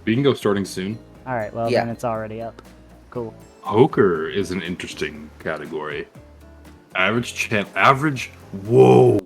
Bingo starting soon. All right, well then Yeah. it's already up. Cool. Poker is an interesting category. Average. Whoa.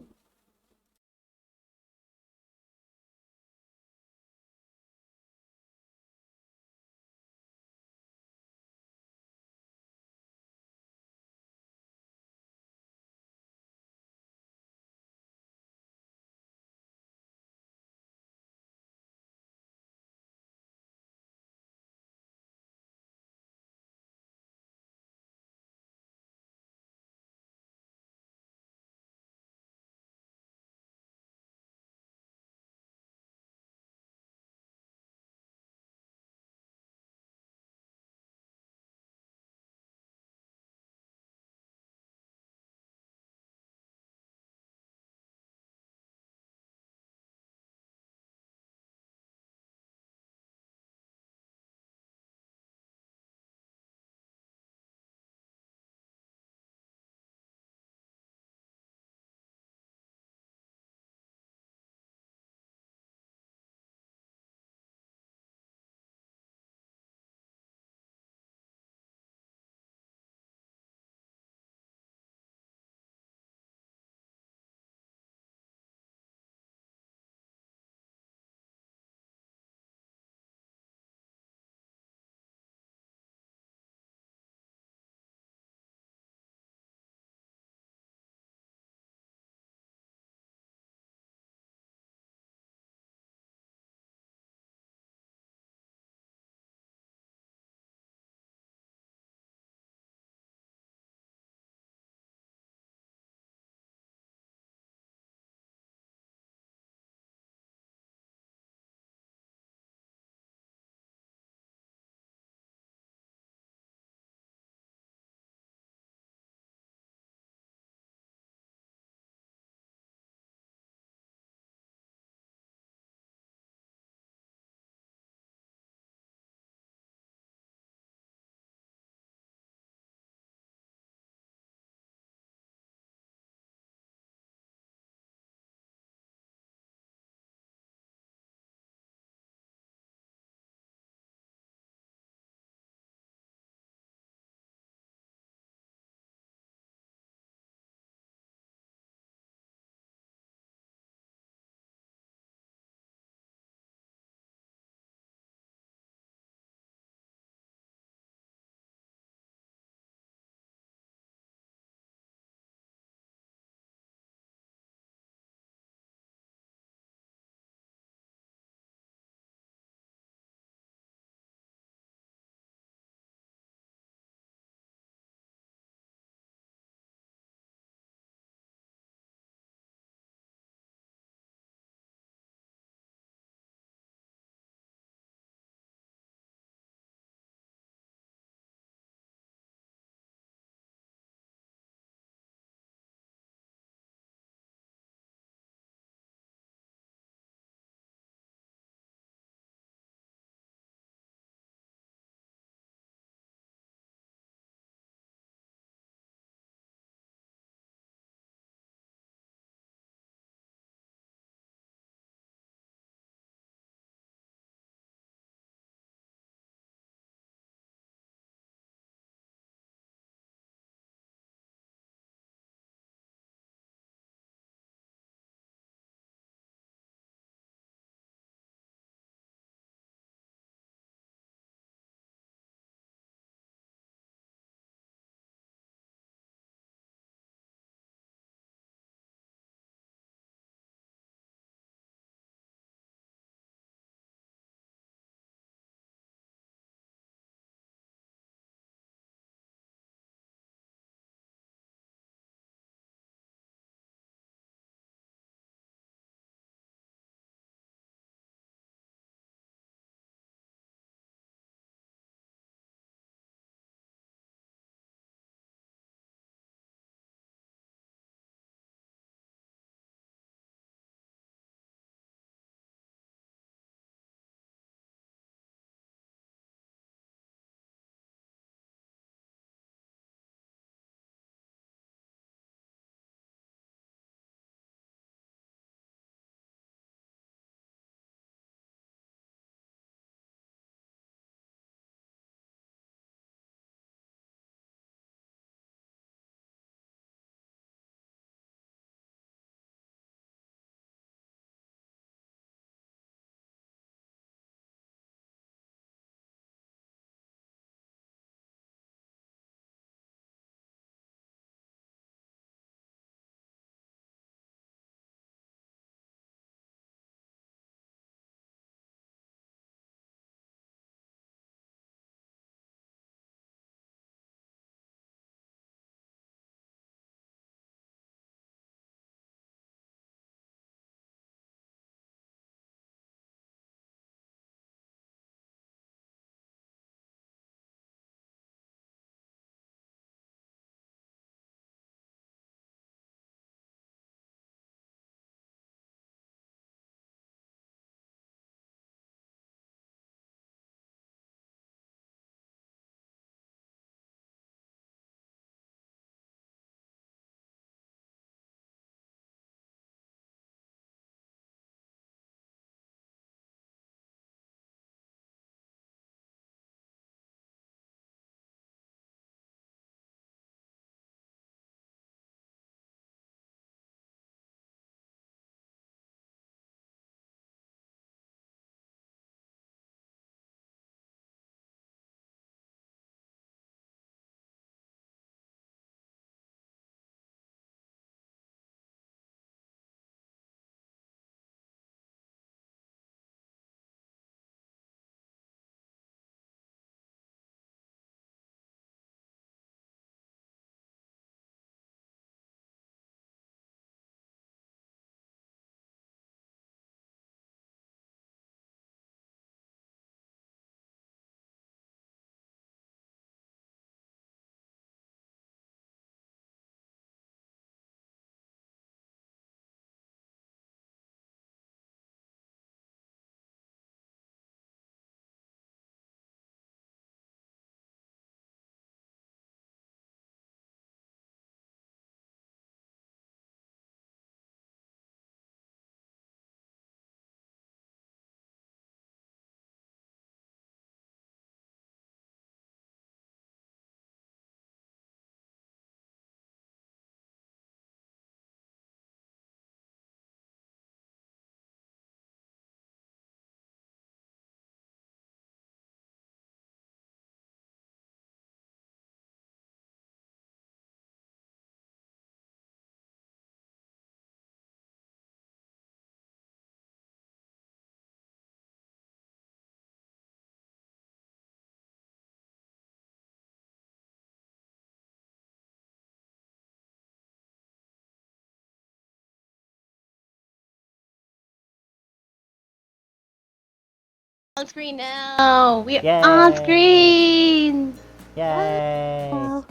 On screen now. We're Yay. on screen. Yay! Oh.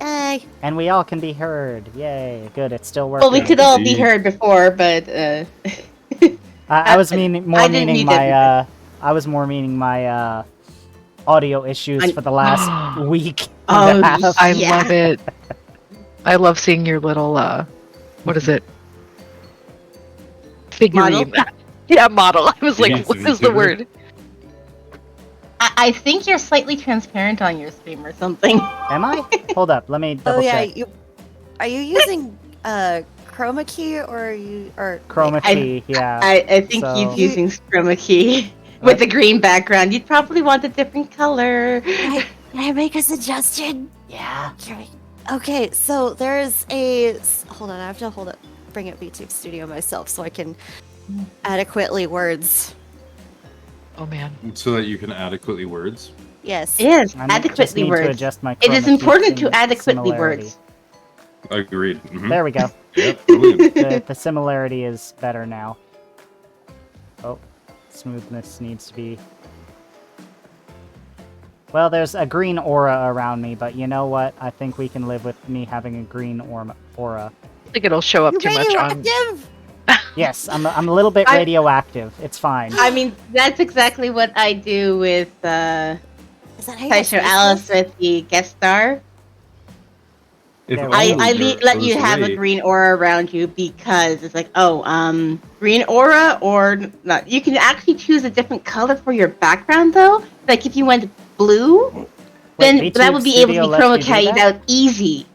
Yay. And we all can be heard. Yay! Good, it's still working. Well, we could all be Indeed. heard before, but I was meaning more I didn't meaning need my I was more meaning my audio issues for the last week and a half. I Yeah. love it. I love seeing your little what is it? Figurine. Yeah, model. I was like, Yes, what is the figure. word? I think you're slightly transparent on your stream or something. Am I? Hold up, let me double Oh yeah, check. are you using chroma key or are you or Chroma I- key, yeah. I think So- he's using chroma key with the green background. You'd probably want a different color. Can I make a suggestion? Yeah. Okay, so there's a hold on, I have to bring up VTube Studio myself so I can adequately words. Oh man. So that you can adequately words. Yes. Yes, I just adequately need to words. adjust my It is chroma key important to adequately similarity. words. Agreed. Mhm. There we go. Yep, brilliant. The similarity is better now. Oh, smoothness needs to be... Well, there's a green aura around me, but you know what? I think we can live with me having a green aura. I think it'll show up You're too much on. radioactive! Yes, I'm a little bit I- radioactive. It's fine. I mean, that's exactly what I do with Is that how you Taisho guys Alice with the guest star. If Yeah, I, only I there let you was have a way- green aura around you because it's like, green aura or not. You can actually choose a different color for your background though. Like if you went blue, then Wait, that VTube would be able to Studio be lets chroma you do keyed that? out easy.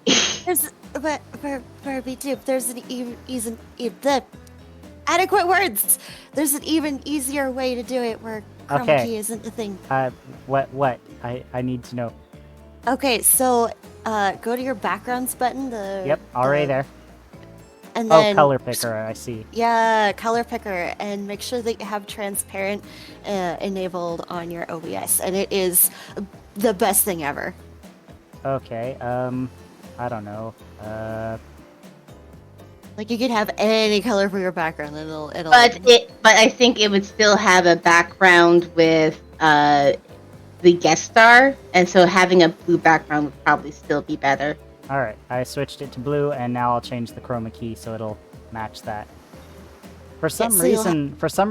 There's but for VTube, there's an even the adequate words. There's an even easier way to do it where chroma Okay. key isn't the thing. What? I need to know. Okay, so go to your backgrounds button. Yep, already there. And Oh, then color picker, I see. Yeah, color picker, and make sure that you have transparent enabled on your OBS, and it is the best thing ever. Okay, I don't know. Like you can have any color for your background, and it'll. but I think it would still have a background with the guest star, and so having a blue background would probably still be better. Alright, I switched it to blue, and now I'll change the chroma key so it'll match that. For some so you'll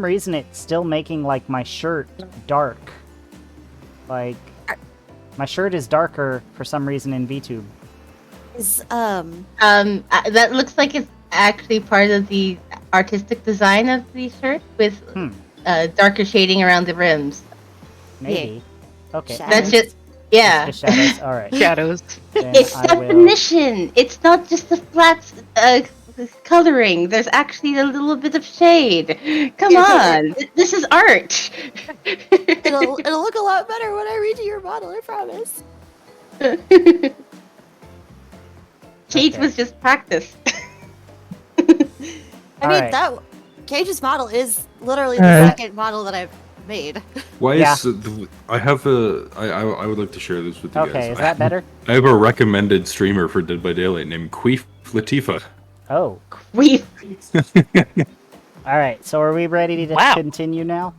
reason, it's still making, like, my shirt dark. Like, my shirt is darker for some reason in VTube. is That looks like it's actually part of the artistic design of the shirt with darker shading around the rims. Maybe. Okay. Shadows. That's just yeah. The shadows. Alright. Shadows. Then It's I will... definition. It's not just a flat coloring. There's actually a little bit of shade. Come on, this is art. it'll look a lot better when I read you your model. I promise. Kate Okay. was just practice. I mean Alright. that Cage's model is literally the second model that I've made. Why Yeah. is I have a I would like to share this with you guys. Okay, is that better? I have a recommended streamer for Dead by Daylight named Queef Latifa. Oh. We Alright, so are we ready to Wow. continue now?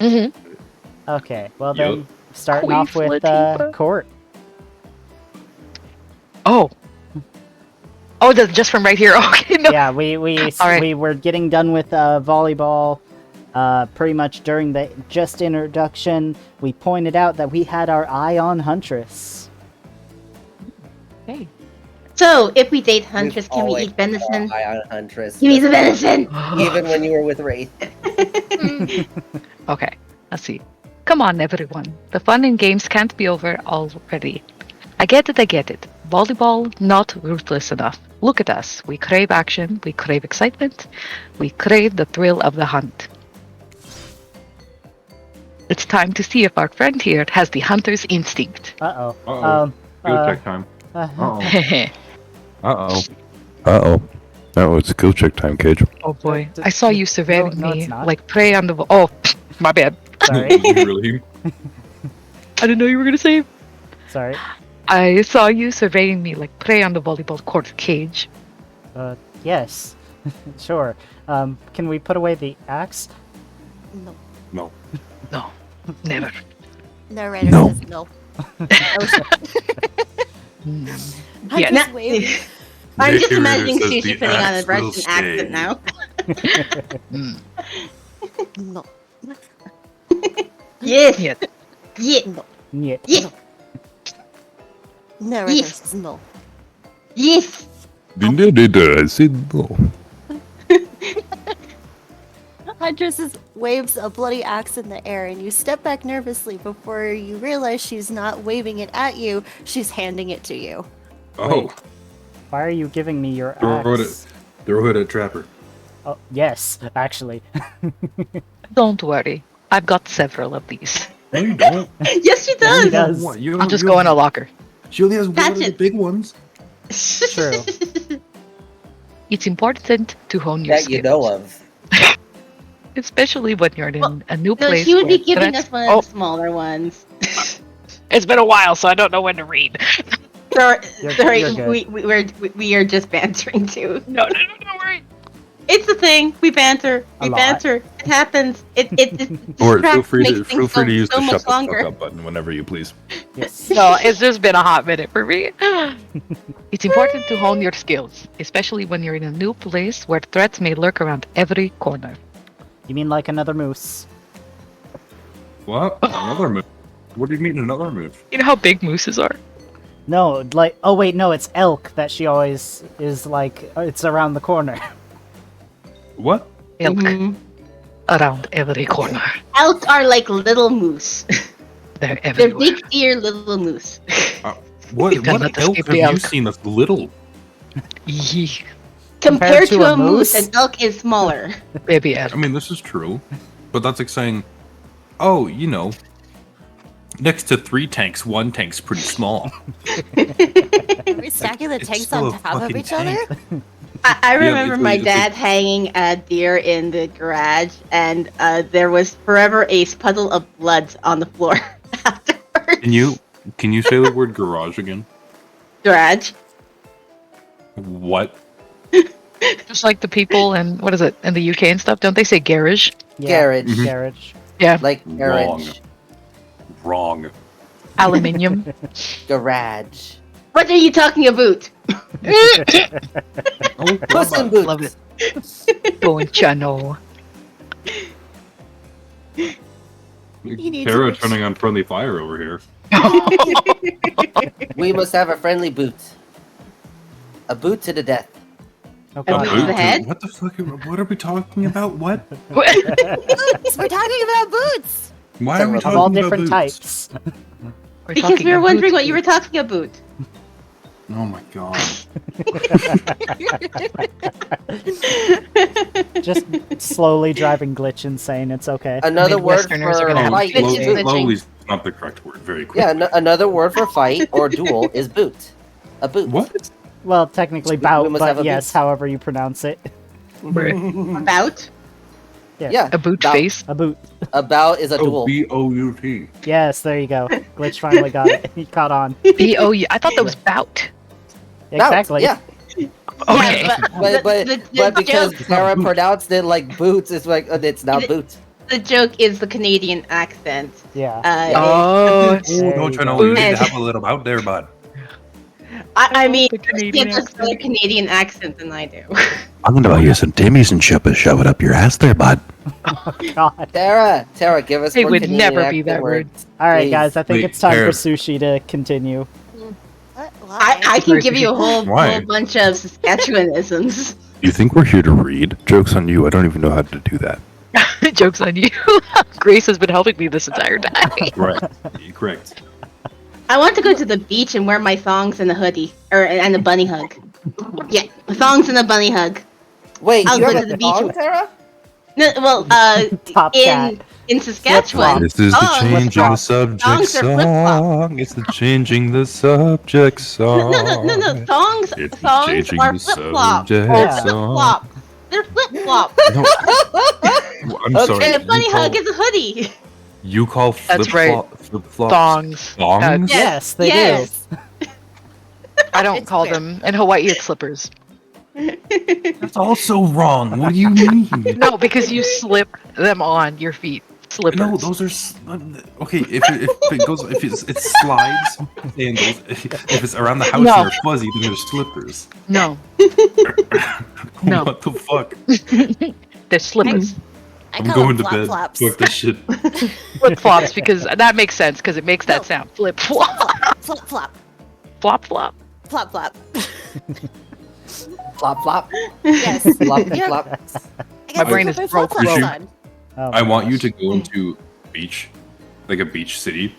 Mm-hmm. Okay, well Yup. then, starting off Queef with Latifah. Court. Oh. Oh, just from right here. Okay, no. Yeah, we Alright. were getting done with volleyball. Pretty much during the just introduction, we pointed out that we had our eye on Huntress. Hey. so if we date Huntress, can we always eat venison? Eye on Huntress. Give me the venison. Even when you were with Wraith. Okay, let's see. Come on, everyone. The fun in games can't be over already. I get it. Volleyball, not ruthless enough. Look at us. We crave action, we crave excitement, we crave the thrill of the hunt. It's time to see if our friend here has the hunter's instinct. Uh-oh. Uh-oh. Skill check time. Uh, Uh-oh. Uh-oh. Oh, it's skill check time, Cage. Oh boy, I saw you surveying No, me it's not. like prey on the oh, my bad. sorry. Really? I didn't know you were gonna say. Sorry. I saw you surveying me like prey on the volleyball court cage. Yes. Sure. Can we put away the axe? No. No. No, never. Narrator No. says no. Mm. Huntress Yeah. waves. I'm just Narrator imagining says Sushi the putting on a axe will Russian accent stay. now. Mm. No. Yes. Yes. Yes. Yeah. Yes. Narrator Yes. says no. Yes. I said no. Huntress waves a bloody axe in the air, and you step back nervously before you realize she's not waving it at you, she's handing it to you. Oh, Why are you giving me your throw axe? it at Trapper. Oh, yes, actually. Don't worry. I've got several of these. No, you don't. Yes, she He does. does. What? You I'll just go in a locker. She only has one of the Hatchet. big ones. True. It's important to hone your That skills. you know of. Especially when you're in Well, a new No, place. she would be where giving threats- us one Oh, of the smaller ones. it's been a while, so I don't know when to read. Sorry, You're good. we are just bantering too. No, don't worry. It's a thing. We banter. A We lot. banter. It happens. It Or feel distracts, free makes to things go use so the much shut the longer. fuck up button whenever you please. Yes. No, it's just been a hot minute for me. It's important to hone your skills, especially when you're in a new place where threats may lurk around every corner. You mean like another moose? What? Another move? What do you mean another move? You know how big mooses are? No, like, oh wait, no, it's elk that she always is like, it's around the corner. What? Elk Mhm. around every corner. Elk are like little moose. They're They're everywhere. big ear little moose. What? You cannot What elk escape have the you elk. seen that's little? Yee, Compared to to a a moose, moose? an elk is smaller. baby elk. I mean, this is true, but that's like saying, oh, you know, next to 3 tanks, 1 tank's pretty small. Are we stacking the It's tanks still on a top of fucking each other? tank. I Yeah, remember it's my like- it's dad like- hanging a deer in the garage, and there was forever a puddle of blood on the floor afterwards. Can you say the word garage again? Garage. What? Just like the people and what is it in the UK and stuff? Don't they say garage? Garage. Mhm. Garage. Yeah, Like Wrong. garage. Wrong. aluminium. Garage. What are you talking about? Oh, Puss in Boots. Love it. Don't ya know? need Tara to- turning on friendly fire over here. We must have a friendly boot. A boot to the death. Oh, A God. boot to the head? What the fuck? What are we talking about? What? Boots! We're talking about boots! Why are we Of talking Of all about different boots? types. We're Because talking we were about wondering boots. what you were talking about. Oh my god. Just slowly driving glitch insane. It's okay. Another word Midwesterners are for gonna have fight. bitches Glitch Slowly, glitching. slowly is not the correct word. Very quick. Yeah, another word for fight or duel is boot. A boot. What? Well, technically We bout, must have but a yes, boot. however you pronounce it. About? Yeah. A boot Bout. face. A boot. About is a Oh, duel. B-O-U-T. Yes, there you go. Glitch finally got it. He caught on. B-O-U. I thought that was bout. Bout, Exactly. Yeah, Okay. Yeah, but because joke, Tara pronounced it like boots, it's like it's now The- boot. the joke is the Canadian accent. Yeah. Oh, There you Don't you know go. you need And- to have a little out there, bud? I mean, the he Canadian has a accent. better Canadian accent than I do. I'm gonna buy you some Timmy's and shove it up your ass there, bud. God. Tara, give us. It more would Canadian never be accent that word. words. All right, Please. guys. I think Wait, it's time Tara. for Sushi to continue. What? Why? I can give you a whole Why? bunch of Saskatchewanisms. You think we're here to read? Joke's on you. I don't even know how to do that. Joke's on you. Grace has been helping me this entire time. Right. You're correct. I want to go to the beach and wear my thongs and a hoodie, and a bunny hug. Yeah, thongs and a bunny hug. Wait, I'll you go have to a the beach thong, with- Tara? No, well, Top cat. in Saskatchewan. This is the Oh, changing flip-flop. the subject Songs are flip-flop. song. It's the changing the subject song. No. Thongs, It's thongs changing are the flip flop. subject They're Yeah. flip flop. They're flip flop. No, I'm Okay. sorry. And a bunny you call, hug is a hoodie. you call That's right. flip-flops Thongs. thongs? Yeah. Yes, they Yes. I don't It's call fair. them in Hawaii. It's slippers. That's also wrong. What do you mean? No, because you slip them on your feet. Slippers. No, those are okay. If it slides and goes, if it's around the house No. and they're fuzzy, then they're slippers. No. No. What the fuck? They're slippers. I I'm call going them to bed. flop-flops. Fuck this shit. Flip flops because that makes sense because it makes that No. sound. Flip flop. Flop flop. Flop flop. Flop flop. Flop, flop. Yes. Flop, Yeah. flop. I got brain to is put my broke. flop-flops Rishi. on. Oh I my want you gosh. to go into a beach, like a beach city,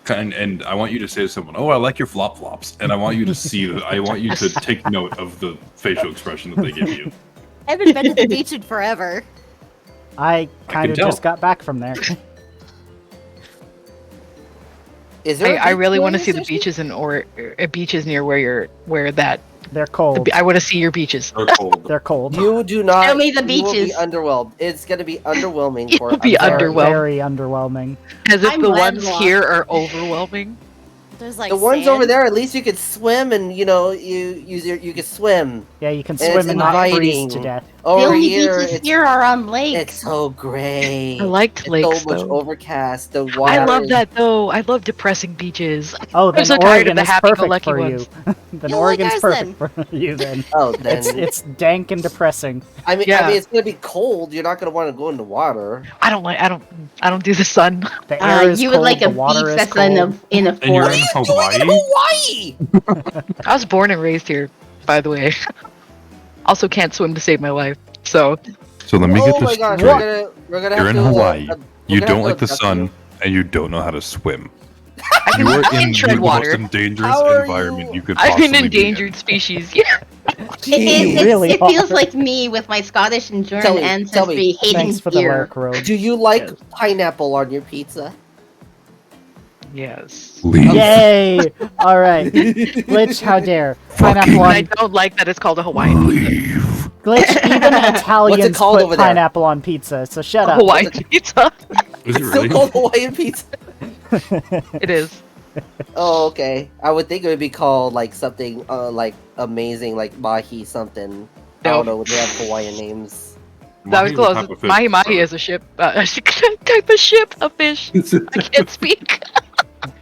and I want you to say to someone, "Oh, I like your flop flops," and I want you to see that. I want you to take note of the facial expression that they give you. I haven't been to the beach in forever. I kind can of tell. just got back from there. Is there? I really want to to see the beaches beaches near where that. They're cold. I want to see your beaches. They're cold. They're cold. You do not. Show me the you will be beaches. underwhelmed. It's gonna be underwhelming It for. will be a very- underwhelming. Very underwhelming. As if I'm the ones landlocked. here are overwhelming. There's like The ones sand. over there, at least you could swim, and you could swim. Yeah, you can It's swim and not freeze inviting. to death. The Over only here, beaches it's, here are on lakes. it's so great. I liked It's lakes so much though. overcast. The water. I love is- that though. I love depressing beaches. Oh, then so tired Oregon of the is happy-go-lucky perfect for ones. you. Then You like Oregon's ours perfect for you then. Oh, then It's dank and depressing. I mean, Yeah. it's gonna be cold. You're not gonna want to go in the water. I don't do the sun. The air is you cold, would like the a water beach is that's cold. in a And you're in forest. Hawaii. Hawaii. I was born and raised here, by the way. Also can't swim to save my life. So So let me Oh get my this gosh, straight. we're gonna You're have in to, Hawaii. we're You gonna don't have like to the abduct sun, you. and you don't know how to swim. I You are can in tread the water. most dangerous How are environment you? you could I'm possibly an be in. endangered species. Yeah. It really it feels are. like me with my Scottish and Tell German me, ancestry hating Thanks for the beer. lurk, Rogue. Do you like pineapple on your pizza? Yes. Leave. Yay! Alright. Glitch, how dare. Pineapple And I on... don't like that it's called a Hawaiian pizza. Leave. Glitch, even Italians called put over there? pineapple on pizza, so shut A up. Hawaiian pizza. Is it It's really? still called Hawaiian pizza. It is. Oh, okay. I would think it would be called like something like amazing, like mahi something. I don't know. They have Hawaiian names. That was Mahi close. type of fish. Mahi mahi is a ship. A type of ship. A fish. I can't speak.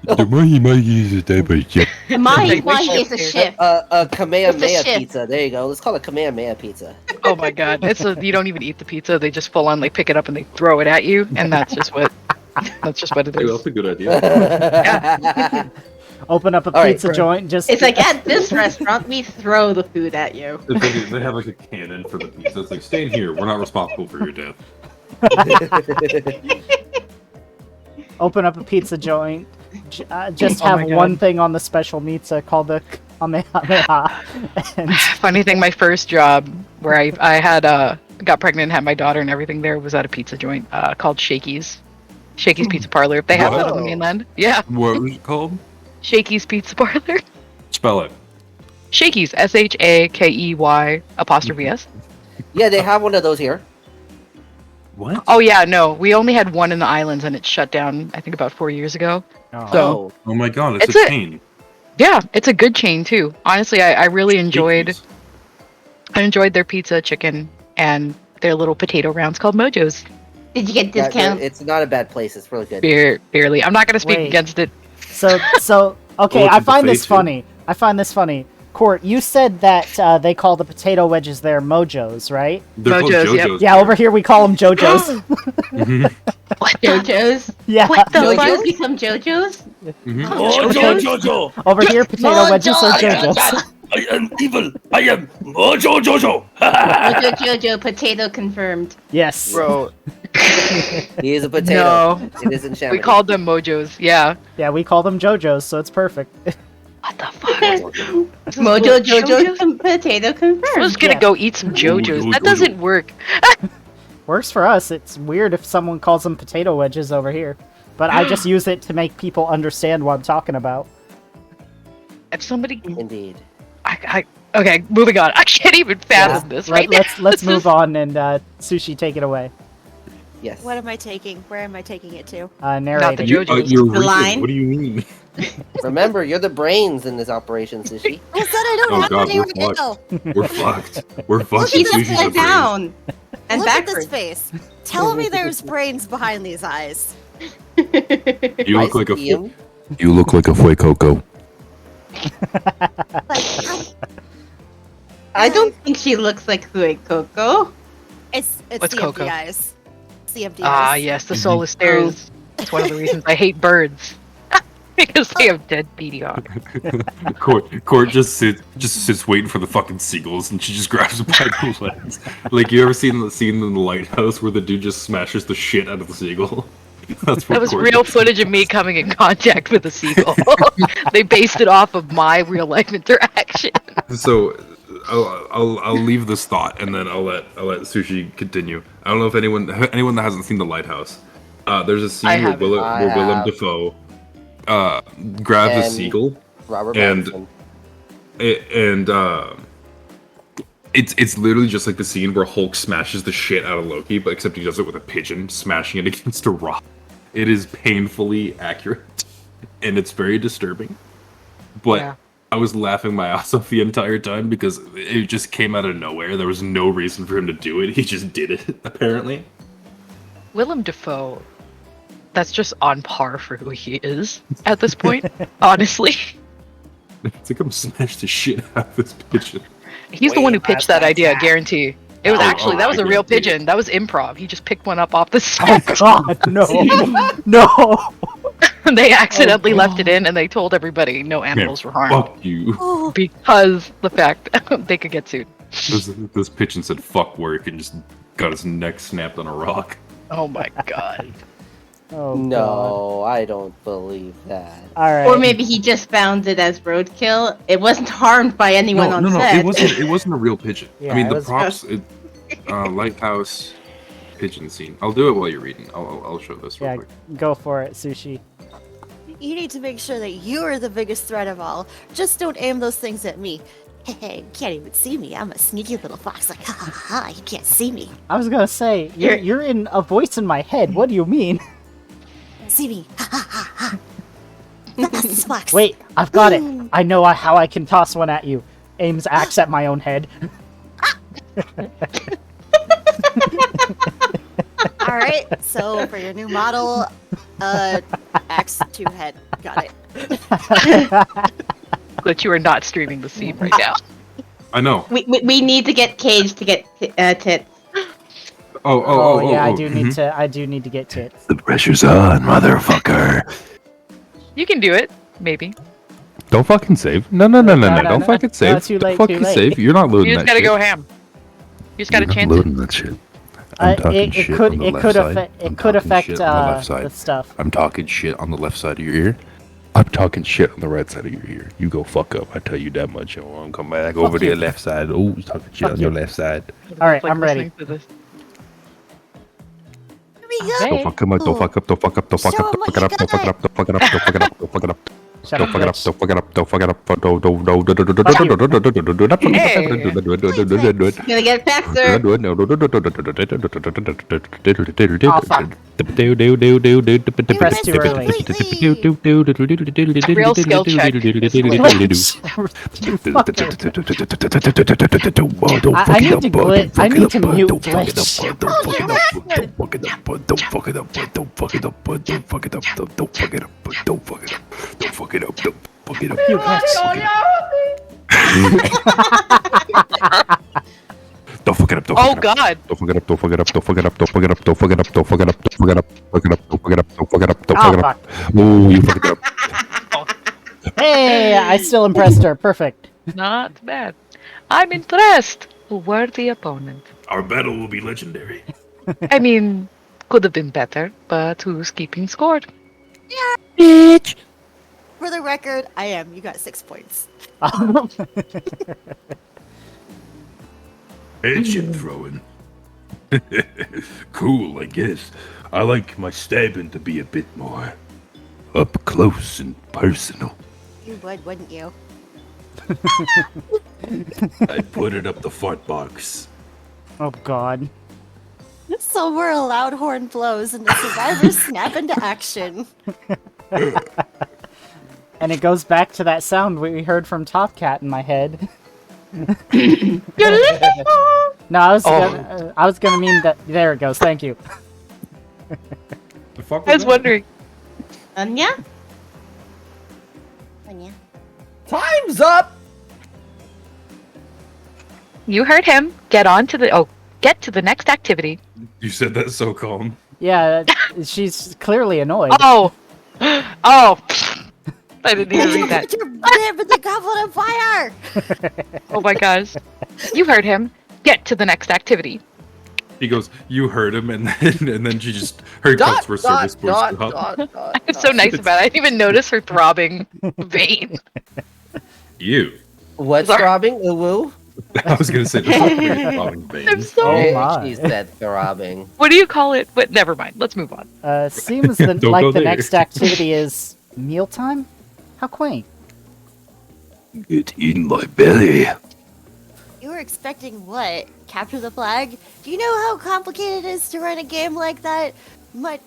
The mahi is a type of ship. Mahi Like, Mahi ship is a here. ship. A Kamehameha It's a ship. pizza. There you go. Let's call it Kamehameha pizza. Oh my god. You don't even eat the pizza. They just full on like pick it up and they throw it at you, and that's just what it Hey, is. that's a good idea. Open up a All right, pizza right. joint, just... It's like at this restaurant we throw the food at you. They have like a cannon for the pizza. It's like, stay in here. We're not responsible for your death. Open up a pizza joint, just Oh my have God. one thing on the special pizza called the Kamehameha. And Funny thing, my first job where I had got pregnant and had my daughter and everything there was at a pizza joint called Shakey's. Shakey's Pizza Parlor. If they have that on the Whoa. mainland. Yeah. What was it called? Shakey's Pizza Parlor. Spell it. Shakey's. SHAKEY apostrophe S. Yeah, they have one of those here. What? Oh yeah, no. We only had one in the islands and it shut down I think about 4 years ago. oh, So- Oh my god, it's It's a a- chain. Yeah, it's a good chain too. Honestly, I really enjoyed Shakey's. I enjoyed their pizza, chicken, and their little potato rounds called Mojos. Did you get Yeah, discount? it's not a bad place. It's really good. Barely. I'm not gonna speak Wait. against it. so okay, Bullets I in the find this face, too. funny. I find this funny. Court, you said that they call the potato wedges there mojos, right? They're called Mojos, yep. JoJo's. Yeah, over here we call them jojos. Mhm, What the? JoJo's? yeah, What the JoJo's fuck? become JoJo's? mhm. Jojo. over here potato wedges are jojos. I am evil. I am Mojo Jojo. Mojo JoJo potato confirmed. Yes. Bro, He is a potato. no. It is in Chamonix. We called them Mojos. Yeah. Yeah, we call them jojos, so it's perfect. What the fuck? Mojo JoJo potato confirmed. I was gonna Yeah. go eat some Jojos. That Jojo. doesn't work. Works for us. It's weird if someone calls them potato wedges over here. But I just use it to make people understand what I'm talking about. If somebody, Indeed. okay, moving on. I can't even fathom this right now. Let's This move is- on and Sushi, take it away. Yes. What am I taking? Where am I taking it to? Narrating. the JoJo's. You're The reading. line? What do you mean? Remember, you're the brains in this operation, Sushi. I said I don't Oh have God, any we're right now. We're fucked. We're fucked. She's Sushi's upside the brains. down and Look at backwards. this face. Tell me there's brains behind these eyes. You look like a Ice-Beam. You look like a Fue Coco. Like, I don't think she looks like Fue Coco. it's What's the Coco? empty eyes. It's the empty Ah, eyes. yes, the soulless stares. It's one of the reasons I hate birds. Because they have dead beady eyes. Court just sits waiting for the fucking seagulls, and she just grabs him by the legs. Like, you ever seen the scene in the lighthouse where the dude just smashes the shit out of the seagull? That's what That was Court real does. footage of me coming in contact with a seagull. They based it off of my real life interaction. So, I'll leave this thought, and then I'll let Sushi continue. I don't know if anyone that hasn't seen the lighthouse. There's a I scene where, haven't. Willem have. Dafoe grabs a And- seagull. Robert And- Pattinson. It's literally just like the scene where Hulk smashes the shit out of Loki, but except he does it with a pigeon, smashing it against a rock. It is painfully accurate, and it's very disturbing. But Yeah. I was laughing my ass off the entire time because it just came out of nowhere. There was no reason for him to do it. He just did it, apparently. Willem Dafoe, that's just on par for who he is at this point, honestly. It's like I'm smashed the shit out of this pigeon. He's the one who pitched that idea, I guarantee. It was Oh, actually, that was I a real guarantee it. pigeon. That was improv. He just picked one up off the Oh set. God, no, no. They accidentally left it in and they told everybody no animals were harmed. Fuck you. Oh, Because the fact they could get sued. This pigeon said fuck work and just got his neck snapped on a rock. Oh my god. Oh God. No, I don't believe that. All right. Or maybe he just found it as roadkill. It wasn't harmed by anyone on set. It wasn't a real pigeon. Yeah, I mean, it the was- props, lighthouse pigeon scene. I'll do it while you're reading. I'll show this real Yeah, quick. go for it, Sushi. you need to make sure that you are the biggest threat of all. Just don't aim those things at me. Hey, you can't even see me. I'm a sneaky little fox. Like, ha ha ha, you can't see me. I was gonna say you're in a voice in my head. What do you mean? See me. Ha ha ha ha. The fastest fox. Wait, I've got it. I know how I can toss one at you. Aims axe at my own head. All right. So for your new model, axe 2 head. Got it. But you are not streaming the scene right now. I know. We need to get Cage to get tits. Oh, yeah, I oh, do mhm. need to. I do need to get tits. The pressure's on, motherfucker. You can do it, maybe. Don't fucking save. No. No, Don't fucking save. No, too Don't late, fucking too late. save. You're not loading You just that gotta shit. go ham. You just gotta You're not chance it. loading that shit. I'm talking It shit could. on the It left could side. affect. I'm It could talking affect shit on the left side. the stuff. I'm talking shit on the left side of your ear. I'm talking shit on the right side of your ear. You go fuck up. I tell you that much. You want to come back over to you. your left side. Oh, he's talking shit Fuck on your you. left side. All right, Like I'm ready. listening to this. Here we go. Okay. Don't fuck him up. Don't fuck up. Don't fuck up. Don't fuck Show up. 'em Don't what fuck it up. you Don't fuck it up. Don't fuck it up. Don't fuck it up. Don't fuck it up. Shut Don't up, fuck it up. bitch. Don't fuck it up. Don't fuck it up. Don't Gonna get faster. Oh, fuck. Press too early. Real skill check. I need to glitch. I need to mute glitch. Don't fuck it up. Don't fuck it up. Don't fuck it up. Don't fuck it up. Don't fuck it up. Don't fuck it up. Don't fuck it up. Don't fuck it up. You glitch. Don't fuck it up. Don't Oh fuck it up. god. Don't fuck it up. Don't fuck it up. Don't fuck it up. Don't fuck it up. Don't fuck it up. Don't fuck it up. Don't fuck it up. Fuck it up. Don't fuck it up. Don't fuck it up. Don't Oh, fuck it up. fuck. Oh, you fucked it up. Hey, I still impressed her. Perfect. Not bad. I'm impressed. Worthy opponent. Our battle will be legendary. I mean, could have been better, but who's keeping score? For the record, I am. You got 6 points. Headshot throwing. Cool, I guess. I like my stabbing to be a bit more up close and personal. You would, wouldn't you? I put it up the fart box. Oh God. Somewhere a loud horn blows and the survivors snap into action. And it goes back to that sound we heard from Top Cat in my head. No, I was gonna mean that. There it goes. Thank you. The fuck I was that? wondering. Anya? Anya. Time's up. You heard him. Get to the next activity. You said that so calm. Yeah, she's clearly annoyed. Oh, oh! I didn't even read that. But the Goblin of Fire! Oh my gosh! You heard him. Get to the next activity. He goes, "You heard him," and then she just her customer service voice goes up. I'm so nice about it. I didn't even notice her throbbing vein. You. What's Sorry. throbbing? Woo? I was gonna say the throbbing I'm veins. sorry. Oh my. She said throbbing. What do you call it? But never mind. Let's move on. Seems Don't like go the there. next activity is mealtime? How quaint. It's in my belly. You were expecting what? Capture the flag? Do you know how complicated it is to run a game like that? Much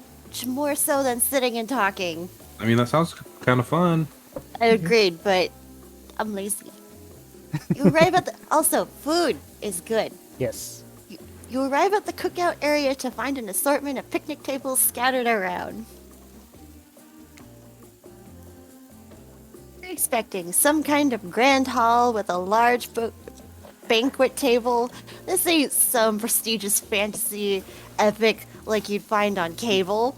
more so than sitting and talking. I mean, that sounds kind of fun. I agreed, but I'm lazy. You arrive at the... Also, food is good. Yes. You arrive at the cookout area to find an assortment of picnic tables scattered around. You're expecting some kind of grand hall with a large banquet table. This ain't some prestigious fantasy epic like you'd find on cable.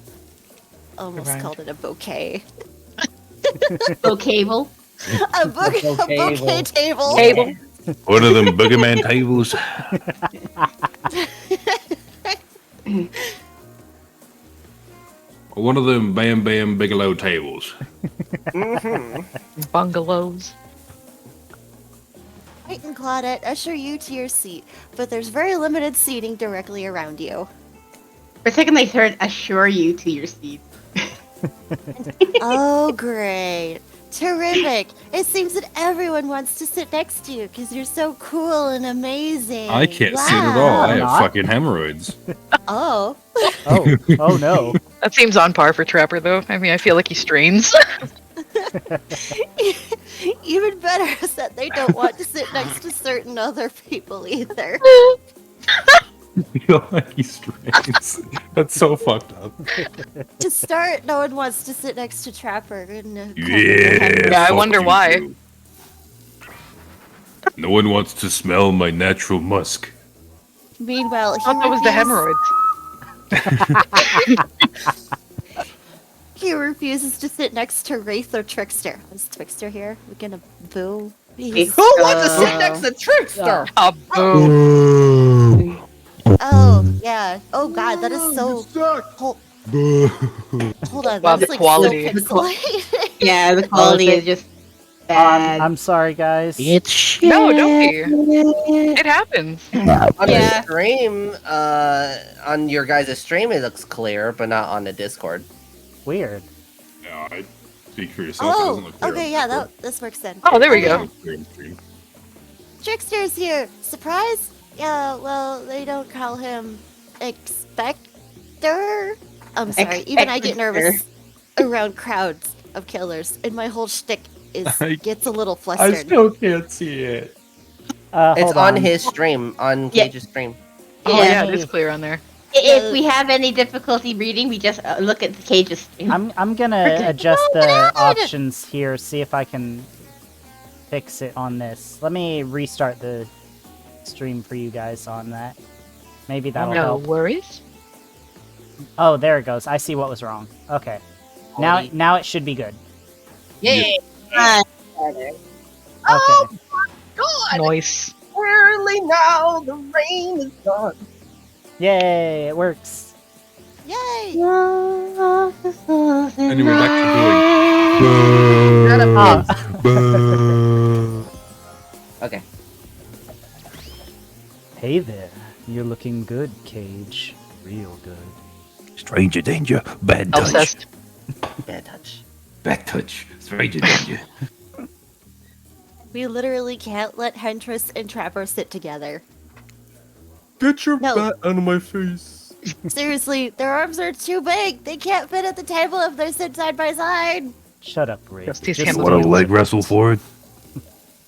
Almost Right. called it a bouquet. Cable. A bouquet table. Table. One of them boogeyman tables. One of them Bam Bam Bigelow tables. Bungalows. Knight and Claudette usher you to your seat, but there's very limited seating directly around you. For a second, I heard assure you to your seat. Oh, great. Terrific. It seems that everyone wants to sit next to you because you're so cool and amazing. I can't sit at all. I have Not. fucking hemorrhoids. Oh. Oh, oh no. That seems on par for Trapper, though. I mean, I feel like he strains. Even better is that they don't want to sit next to certain other people either. I feel like he strains. That's so fucked up. To start, no one wants to sit next to Trapper. And, Yeah. Yeah, I fuck wonder you why. two. No one wants to smell my natural musk. Meanwhile, I thought that was the hemorrhoids. He refuses to sit next to Wraith or Trickster. Is Trickster here? We're gonna boo. Who wants to sit next to Trickster? A boom. Oh, yeah. Oh god, that is so... Hold on, Wow, that's the like quality. so pixelated. Yeah, the quality is just bad. I'm sorry, guys. No, don't be. It happens. On the Yeah. stream, on your guys' stream, it looks clear, but not on the Discord. Weird. Yeah, I speak for yourself. It Oh, doesn't look clear okay, on yeah, Discord. this works then. Oh, there we It doesn't go. look clear on stream. Trickster's here. Surprise? Yeah, well, they don't call him Expector. I'm sorry, even I get nervous around crowds of killers, and my whole shtick gets a little flustered. can't see it. It's Hold on his stream, on Yeah. Cage's stream. Oh, Yeah. yeah, it is clear on there. If we have any difficulty reading, we just look at the cages stream. I'm gonna adjust the options here, see if I can fix it on this. Let me restart the stream for you guys on that. Maybe that'll No help. worries. Oh, there it goes. I see what was wrong. Okay. Now it should be good. Yay! Okay. Noise. Early now, the rain is gone. Yay, it works. Yay! Anyway, back Okay. Hey there. You're looking good, Cage. Real good. Stranger danger. Bad touch. Obsessed. Bad touch. Bad touch. Stranger danger. We literally can't let Huntress and Trapper sit together. Get your No. bat out of my face. Seriously, their arms are too big. They can't fit at the table if they sit side by side. Shut up, Ray. Justice Just Hamilton. Want to deal leg with it. wrestle for it?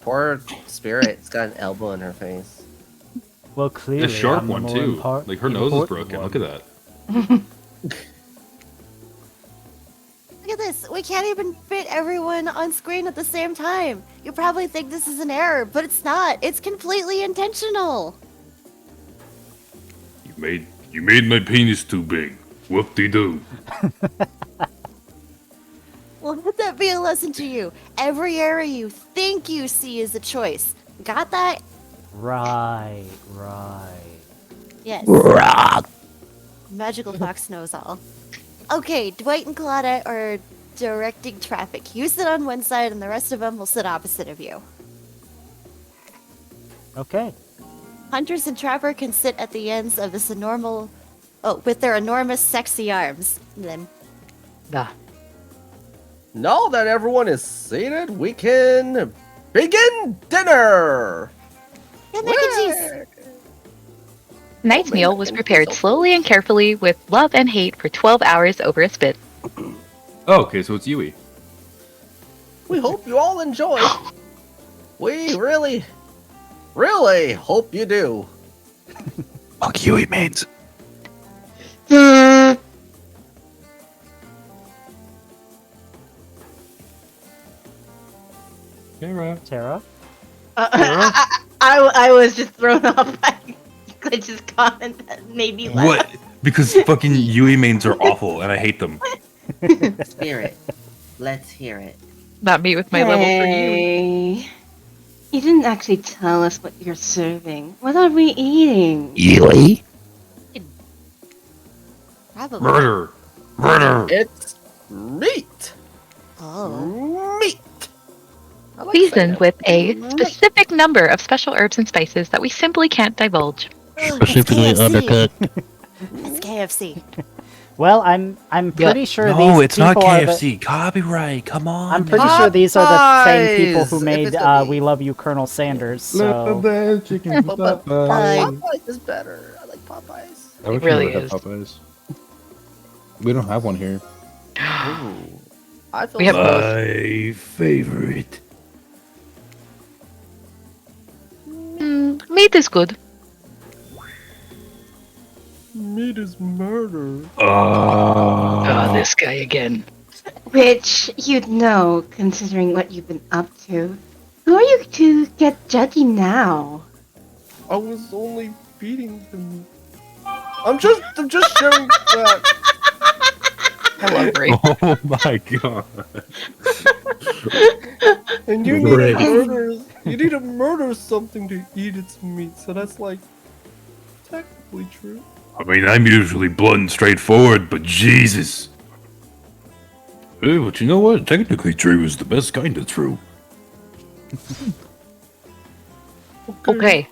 Poor Spirit's got an elbow in her face. Well, clearly, The sharp I'm the one more too. Like her nose is important broken. one. Look at that. Look at this. We can't even fit everyone on screen at the same time. You probably think this is an error, but it's not. It's completely intentional. You made my penis too big. Whoop-de-doo. Well, let that be a lesson to you. Every error you think you see is a choice. Got that? Right. Yes. Magical Fox knows all. Okay, Dwight and Claudette are directing traffic. You sit on one side, and the rest of them will sit opposite of you. Okay. Hunters and Trapper can sit at the ends of this with their enormous, sexy arms. Then Da. Now that everyone is seated, we can begin dinner. and mac and cheese. Tonight's meal was prepared slowly and carefully with love and hate for 12 hours over a spit. Oh, okay, so it's Yui. We hope you all enjoy. We really hope you do. Fuck you, mates. Tara? I was just thrown off by Glitch's comment that made me laugh. What? Because fucking Yui mains are awful, and I hate them. Spirit, let's hear it. Not me with my level 3 Yui. Hey, you didn't actually tell us what you're serving. What are we eating? Yui? Probably. Murder! Murder! It's meat. Oh. Meat. I like Seasoned saying with a specific number of special herbs and spices that we simply can't divulge. Specifically It's KFC. undercut. It's KFC. Well, I'm pretty sure No, these it's not people are the- KFC. Copyright. Come on. I'm pretty sure these are the same people Popeyes! who If made it's gonna be- "We Love You, Colonel Sanders." So chicken But Popeyes is better. I like Popeyes. I wish really we would is. have Popeyes. We don't have one here. Ooh. I feel We have so- both. My favorite. Meat is good. Meat is murder. Ah, this guy again. Which you'd know, considering what you've been up to. Who are you to get judgy now? I was only beating him. I'm just sharing that. I love Ray. Oh my god. And you need Right. to murder something to eat its meat. So that's like technically true. I mean, I'm usually blunt and straightforward, but Jesus. Hey, but you know what? Technically, true is the best kind of true. Okay.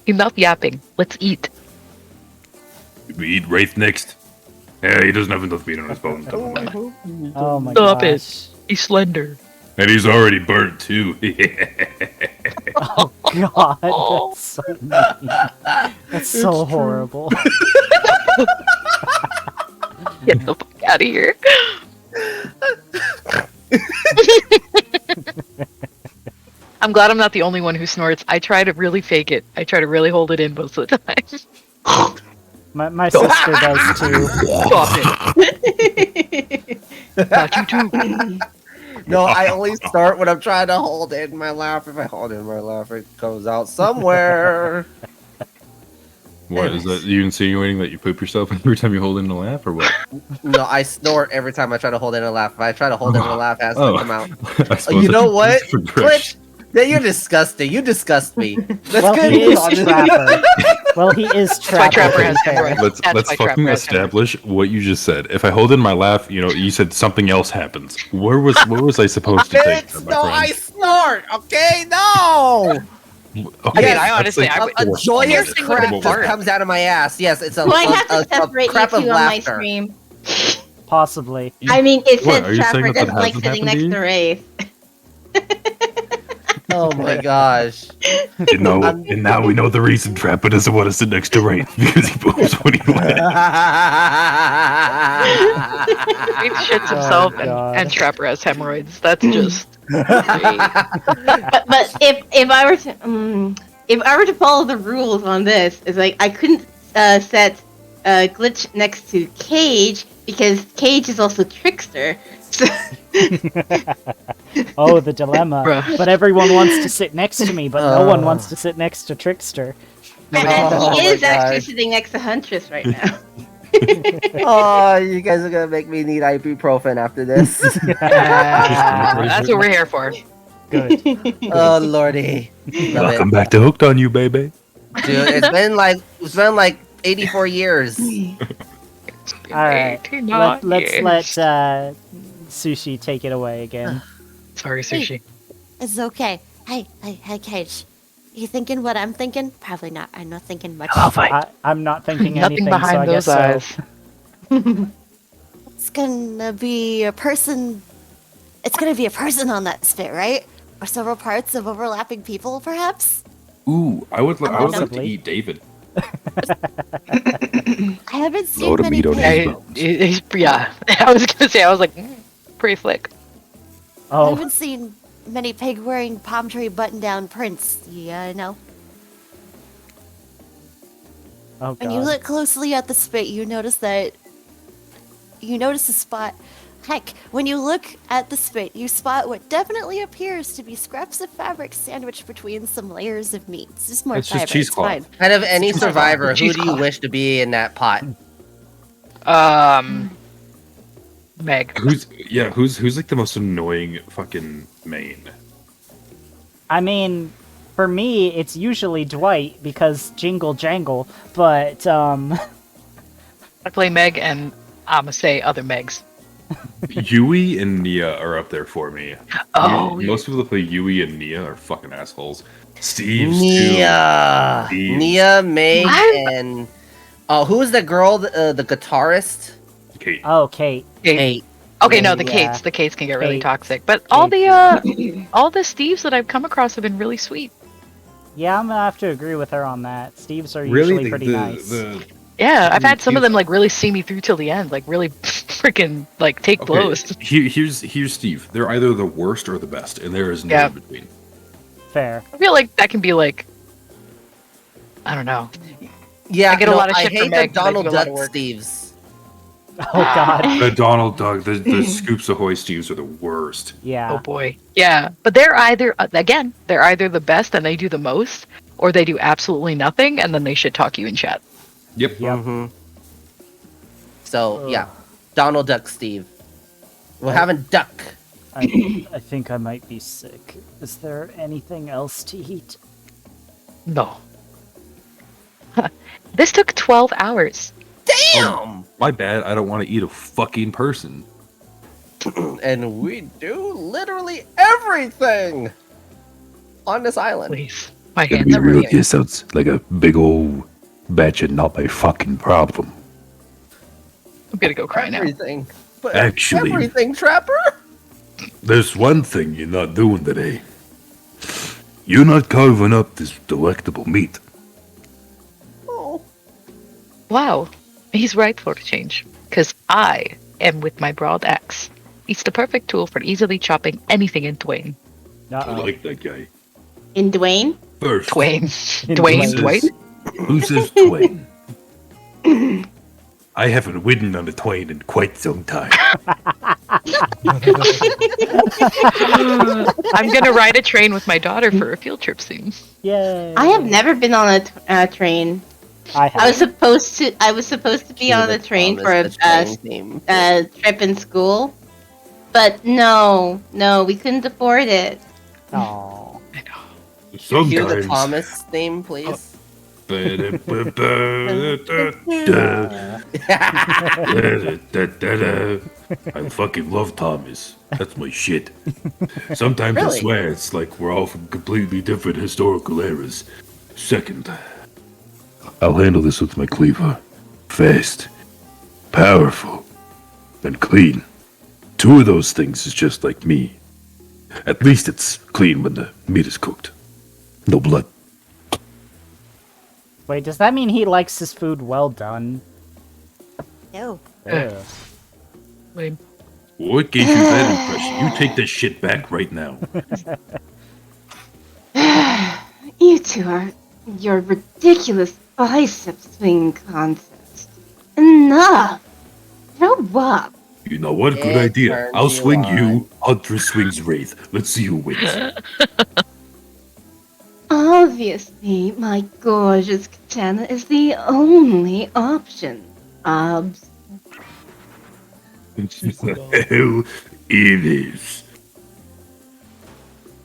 Enough yapping. Let's eat. We eat Wraith next. Yeah, he doesn't have enough meat on his bone. Never Oh, I mind. hope you oh my Stop gosh. it. He's slender. And he's already burnt too. Oh god, that's so mean. That's so horrible. Get the fuck out of here. I'm glad I'm not the only one who snorts. I try to really fake it. I try to really hold it in most of the time. My sister does too. Stop it. Not you too. No, I only start when I'm trying to hold in my laugh. If I hold in my laugh, it goes out somewhere. What is that? You insinuating that you poop yourself every time you hold in a laugh, or what? No, I snort every time I try to hold in a laugh. If I try to hold in a laugh, it has to come out. I suppose You know that's what? for Trish. Glitch, yeah, you're disgusting. You disgust me. Let's Well, get he on is this. Trapper. Well, he is That's why Trapper. Trapper to has be fair. hemorrhoids. Let's That's why fucking Trapper has establish what you just said. If I hold in my laugh, you said something else happens. What was I supposed to think? It's no, I snort. Okay, no. Okay, I honestly- that's I A would- joyous Piercing with crap a just fart. comes out of my ass. Yes, it's a, Well, I have to a separate you crap two of on my laughter. stream. Possibly. I mean, it What, says are you saying Trapper that doesn't like hasn't sitting happened next to to Wraith. Oh my gosh. You know, and now we know the reason Trapper doesn't want to sit next to Rain because he moves when he lands. He shits himself God. and Trapper has hemorrhoids. That's just great. But if I were to follow the rules on this, it's like I couldn't set Glitch next to Cage because Cage is also Trickster. So Oh, the dilemma. Bruh. But everyone wants to sit next to me, but no one wants to sit next to Trickster. and Oh he my is actually God. sitting next to Huntress right now. Oh, you guys are gonna make me need ibuprofen after this. That's what we're here for. Good. Oh lordy. Love Welcome it. back to Hooked on You, baby. Dude, it's been like 84 years. Alright. 89 Let's years. let Sushi take it away again. Sorry, Sushi. It's okay. Hey, Cage. You thinking what I'm thinking? Probably not. I'm not thinking much. I'm not thinking Nothing anything, so I behind guess those so. eyes. It's gonna be a person. It's gonna be a person on that spit, right? Or several parts of overlapping people, perhaps? Ooh, I would love to Possibly. eat David. I haven't seen Load of many meat on pig- his bones. Yeah, I was gonna say, I was like, pretty flick. I Oh, haven't seen many pig wearing palm tree button down prints. Yeah, no. oh When you god. look closely at the spit, you notice a spot. Heck, when you look at the spit, you spot what definitely appears to be scraps of fabric sandwiched between some layers of meat. It's just more It's just fiber. cheesecloth. It's fine. Out of any survivor, who do you Cheesecloth. wish to be in that pot? Meg. Who's like the most annoying fucking main? I mean, for me, it's usually Dwight because jingle jangle, but I play Meg, and I'ma say other Megs. Yui and Nia are up there for me. Oh, Most people that play Yui and Nia are fucking assholes. Steve's Nia, Steve. Nia, Meg, I'm- and who's the girl, the guitarist? too. Kate. oh, Kate. Kate. Okay, no, the Yeah. Kates can get really Kate. toxic. But all the all the Steves that I've come across have been really sweet. Yeah, I'm gonna have to agree with her on that. Steve's are Really, usually pretty nice. Yeah, I've had some of He's- them like really see me through till the end, like really freaking like take Okay, blows. here's Steve. They're either the worst or the best, and there is no Yeah. in between. Fair. I feel like that can be like, I don't know. Yeah, I get a lot of shit I from hate Meg, the but I do Donald a lot Duck of work. Steves. Oh god. The Donald Duck, the Scoops Ahoy Steves are the worst. Oh Yeah. boy. Yeah, but they're either they're either the best and they do the most, or they do absolutely nothing and then they shit talk you in chat. Yep. Yep. Mm-hmm. So Ugh. yeah, Donald Duck Steve. We're having duck. I think I might be sick. Is there anything else to eat? No. This took 12 hours. Damn. My bad. I don't want to eat a fucking person. And we do literally everything on this island. Please. My Gotta hands be are real, bleeding. this sounds like a big old batch of not my fucking problem. I'm gonna go cry now. Everything. But Actually- everything, Trapper. There's one thing you're not doing today. You're not carving up this delectable meat. Oh. Wow. He's right for a change. Because I am with my broad axe. It's the perfect tool for easily chopping anything in twain. I Uh-oh. like that guy. In Dwayne? First, Twain. In Dwayne. Dwayne. Dwight? Who says twain? I haven't ridden on a twain in quite some time. I'm gonna ride a train with my daughter for a field trip soon. Yay. I have never been on a train. I I was have. supposed to be on the train for a team. trip in school, but no, we couldn't afford it. Oh. I know. Cue the Sometimes. Thomas theme, please. I fucking love Thomas. That's my shit. Sometimes Really? I swear it's like we're all from completely different historical eras. Second, I'll handle this with my cleaver. Fast, powerful, and clean. Two of those things is just like me. At least it's clean when the meat is cooked. No blood. Wait, does that mean he likes his food well done? No. Ugh. Lame. What gave you that impression? You take this shit back right now. You two are your ridiculous bicep swing contest. Enough! Grow up! You know what? Good It idea. turns I'll you swing on. you. Huntress swings Wraith. Let's see who wins. Obviously, my gorgeous katana is the only option. Obs. Hell, it is.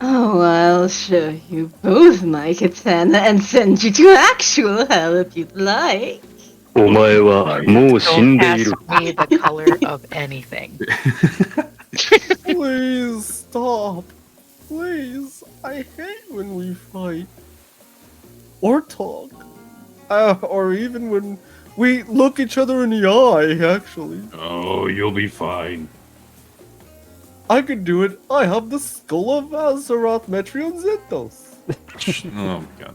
Oh, I'll show you both my katana and send you to actual hell if you'd like. お前はもう死ん Don't でいる。 ask me the color of anything. Please stop. Please. I hate when we fight. Or talk. Or even when we look each other in the eye, actually. Oh, you'll be fine. I can do it. I have the skull of Azeroth Metreon Zentos. Oh my god.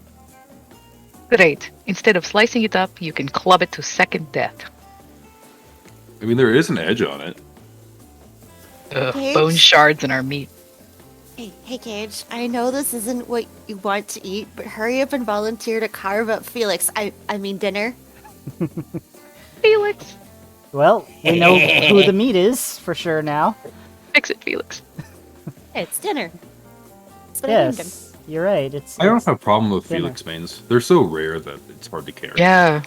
Great. Instead of slicing it up, you can club it to second death. I mean, there is an edge on it. Ugh, Cage? bone shards in our meat. Hey, Cage. I know this isn't what you want to eat, but hurry up and volunteer to carve up Felix. I mean dinner. Felix! Well, we know who the meat is for sure now. Fix it, Felix. It's dinner. That's what I named him. Yes, you're right. It's. I don't it's- have a problem with dinner. Felix mains. They're so rare that it's hard to carry. Yeah.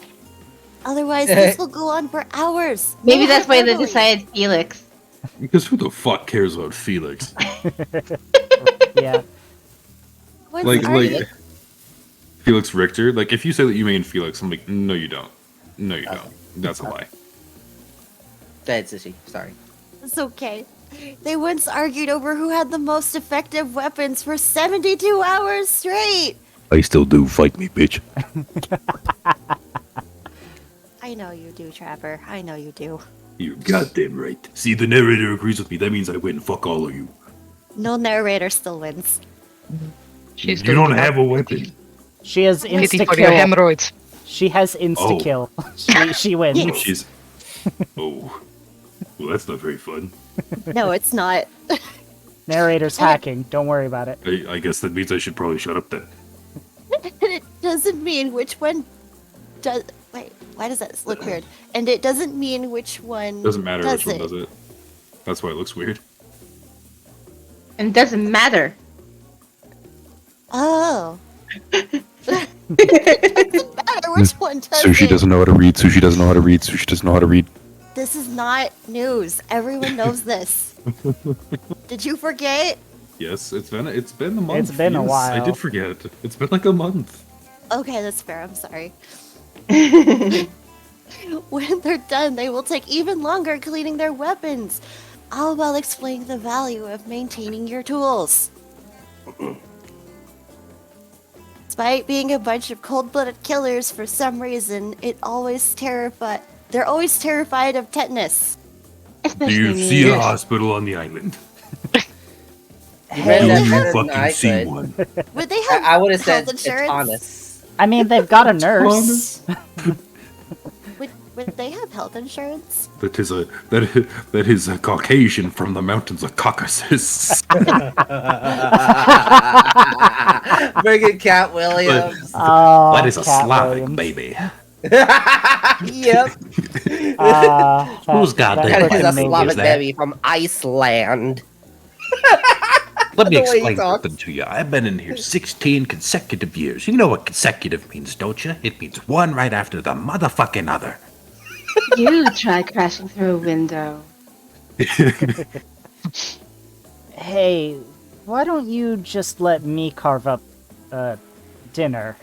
Otherwise, this will go on for hours. Maybe No that's why they hyperbole. decided Felix. Because who the fuck cares about Felix? Yeah. What's like already- Felix Richter. Like if you say that you main Felix, I'm like, no, you don't. No, you don't. That's a lie. That's Sushi. Sorry. It's okay. They once argued over who had the most effective weapons for 72 hours straight. I still do. Fight me, bitch. I know you do, Trapper. I know you do. You're goddamn right. See, the narrator agrees with me. That means I win. Fuck all of you. No narrator still wins. She's You don't have a weapon. She has Pity insta for your kill. hemorrhoids. She has insta kill. She wins. Yes. She's Oh. Well, that's not very fun. No, it's not. Narrator's hacking. Don't worry about it. I guess that means I should probably shut up then. And it doesn't mean which one does. Wait, why does that look weird? And it doesn't mean which one doesn't matter does which one it. does it. That's why it looks weird. And it doesn't matter. Oh. It doesn't matter which one does Sushi it. doesn't know how to read. Sushi doesn't know how to read. Sushi doesn't know how to read. This is not news. Everyone knows this. Did you forget? Yes, it's been a month. It's been a yes, while. I did forget. It's been like a month. Okay, that's fair. I'm sorry. When they're done, they will take even longer cleaning their weapons, all while explaining the value of maintaining your tools. Despite being a bunch of cold-blooded killers, for some reason, they're always terrified of tetanus. Do Especially you me. see a hospital on the island? You read Do that you better than fucking I see could. one? Would they have I would have said health insurance? Adonis. I mean, they've got a nurse. Would they have health insurance? That is a Caucasian from the mountains of Caucasus. Friggin' Cat Williams. Oh, that is a Cat Slavic Williams. baby. Yep. Who's got that that? That is a fucking Slavic is that? baby from Iceland. Let me The way he explain talks. something to you. I've been in here 16 consecutive years. You know what consecutive means, don't you? It means one right after the motherfucking other. You try crashing through a window. Hey, why don't you just let me carve up dinner?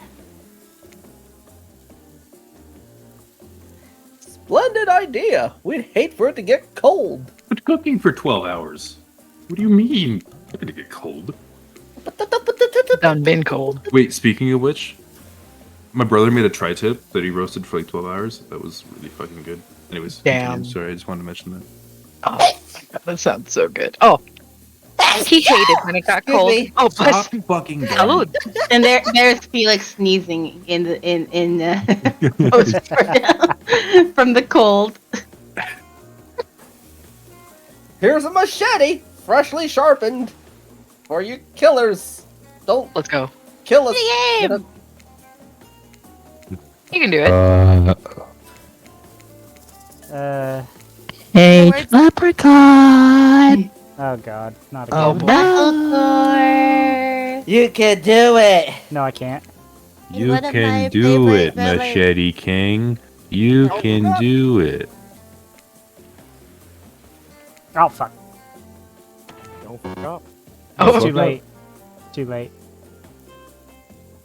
Splendid idea. We'd hate for it to get cold. But cooking for 12 hours. What do you mean? It's gonna get cold. Done been cold. Wait, speaking of which, my brother made a tri-tip that he roasted for like 12 hours. That was really fucking good. Anyways, Damn. continue. Sorry, I just wanted to mention that. Oh, my God, that sounds so good. Oh, He hated when it got Excuse cold. me. Oh, Stop but fucking salud. And there's Felix sneezing post from the cold. Here's a machete, freshly sharpened. For you killers. Don't Let's go. kill us. Yay! You can do it. Hey, Words- leprechaun! Oh god, not again. Oh, boy. Alcor. You can do it. No, I can't. You One of my can do favorite it, villains. Machete King. You can do it. Oh fuck. Don't fuck up. Oh, Too late. Too late.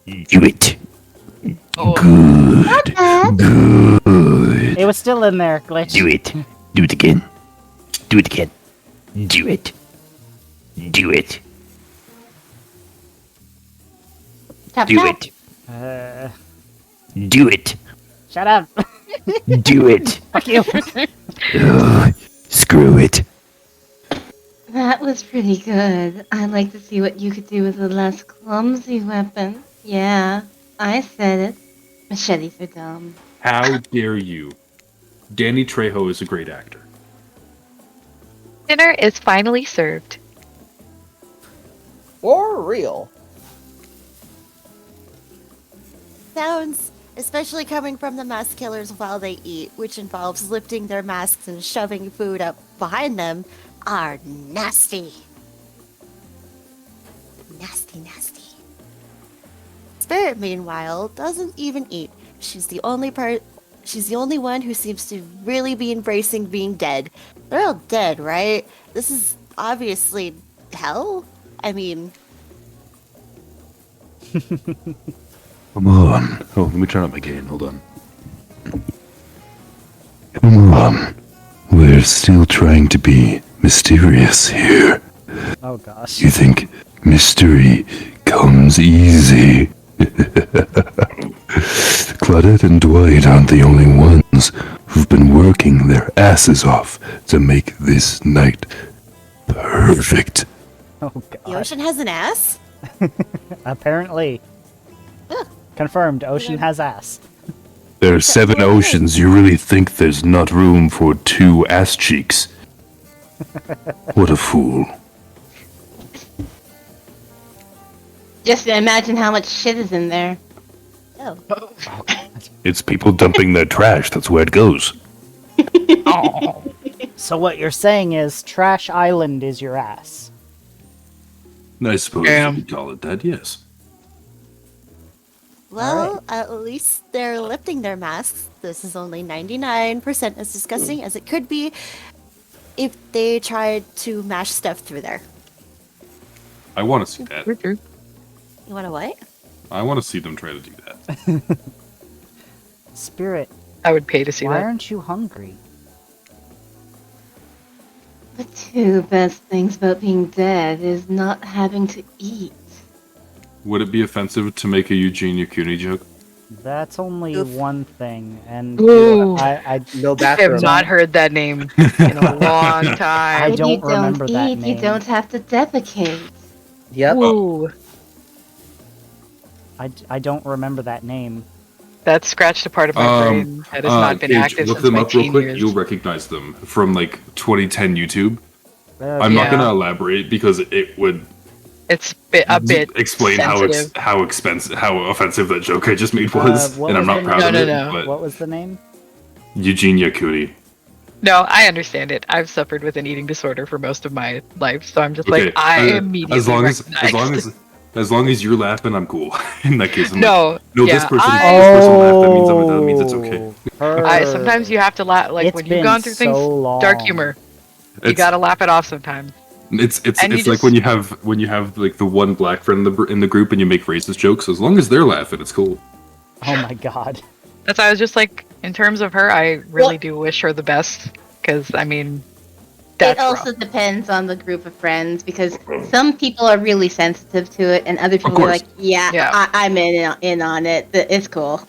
Do it. Oh. Good. Good. It was still in there, glitch. Do it. Do it again. Do it again. Do it. Do it. Tap, Do tap. it. Do Do it. shut up. Do it. Fuck you. Ugh, screw it. That was pretty good. I'd like to see what you could do with a less clumsy weapon. Yeah, I said it. Machetes are dumb. How dare you? Danny Trejo is a great actor. Dinner is finally served. For real. Sounds, especially coming from the mask killers while they eat, which involves lifting their masks and shoving food up behind them, are nasty. Nasty, nasty. Spirit, meanwhile, doesn't even eat. She's the only one who seems to really be embracing being dead. They're all dead, right? This is obviously hell? I mean, Come on. Oh, let me turn up my gain. Hold on. Come on. We're still trying to be mysterious here. Oh gosh. You think mystery comes easy? Claudette and Dwight aren't the only ones who've been working their asses off to make this night perfect. Oh the god. ocean has an ass? Apparently. Confirmed, ocean has ass. There are 7 oceans. You really think there's not room for 2 ass cheeks? What a fool. Just imagine how much shit is in there. Oh. It's people dumping their trash. That's where it goes. Oh. So what you're saying is Trash Island is your ass. I suppose Damn. you could call it that, yes. Well, at least they're lifting their masks. This is only 99% as disgusting as it could be if they tried to mash stuff through there. I want to see that. You want to what? I want to see them try to do that. Spirit, I would pay to see why that. aren't you hungry? The two best things about being dead is not having to eat. Would it be offensive to make a Eugene Cooney joke? That's only Oof. one thing, and Ooh. I No I have bathroom. not heard that name in a long I time. don't If you remember don't that eat, name. you don't have to defecate. Yep. Ooh. I don't remember that name. That scratched a part of my brain that has not been Paige, active look since them my up real teen quick. years. You'll recognize them from like 2010 YouTube. I'm Yeah. not gonna elaborate because it would It's a bit explain sensitive. how offensive that joke I just made was, what and I'm was not the proud name? of No, it. But What was the name? Eugenia Cooney. No, I understand it. I've suffered with an eating disorder for most of my life, so I'm just like I immediately recognized. as long as you're laughing, I'm cool. In that case, I'm No, like, no, yeah, this person Oh, laughed. That means it's okay. sometimes you have to laugh. Like It's when been you've gone through things, so long. dark humor. You It's- gotta laugh it off sometimes. It's And you like just- when you have like the one black friend in the group and you make racist jokes. As long as they're laughing, it's cool. Oh my god. That's why I was just like, in terms of her, I really do wish her the best. Because I mean, That's it also depends on the group of friends because some people are really sensitive to it, and other people are course. like, "Yeah, Yeah. I'm in on it. It's cool."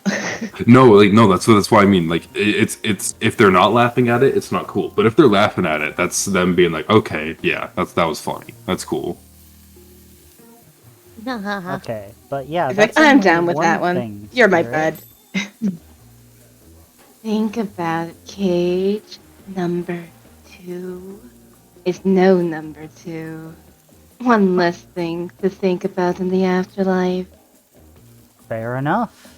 No, that's why I mean, like, it's if they're not laughing at it, it's not cool. But if they're laughing at it, that's them being like, okay, yeah, that was funny. That's cool. Okay, but yeah, It's like, that's I'm only down with that one. thing, You're my Spirit. bud. Think about it, Cage. Number 2 is no number 2. One less thing to think about in the afterlife. Fair enough.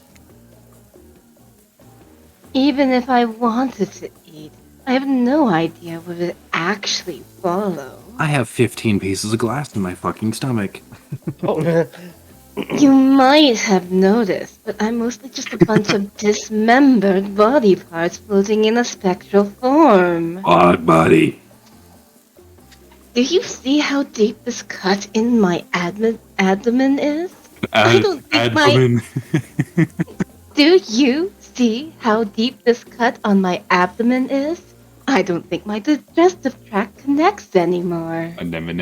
Even if I wanted to eat, I have no idea what it actually follow. I have 15 pieces of glass in my fucking stomach. You might have noticed, but I'm mostly just a bunch of dismembered body parts floating in a spectral form. Odd body. Do you see how deep this cut in my abdomen is? I don't think Abdomen. Do you see how deep this cut on my abdomen is? I don't think my digestive tract connects anymore. Anemone.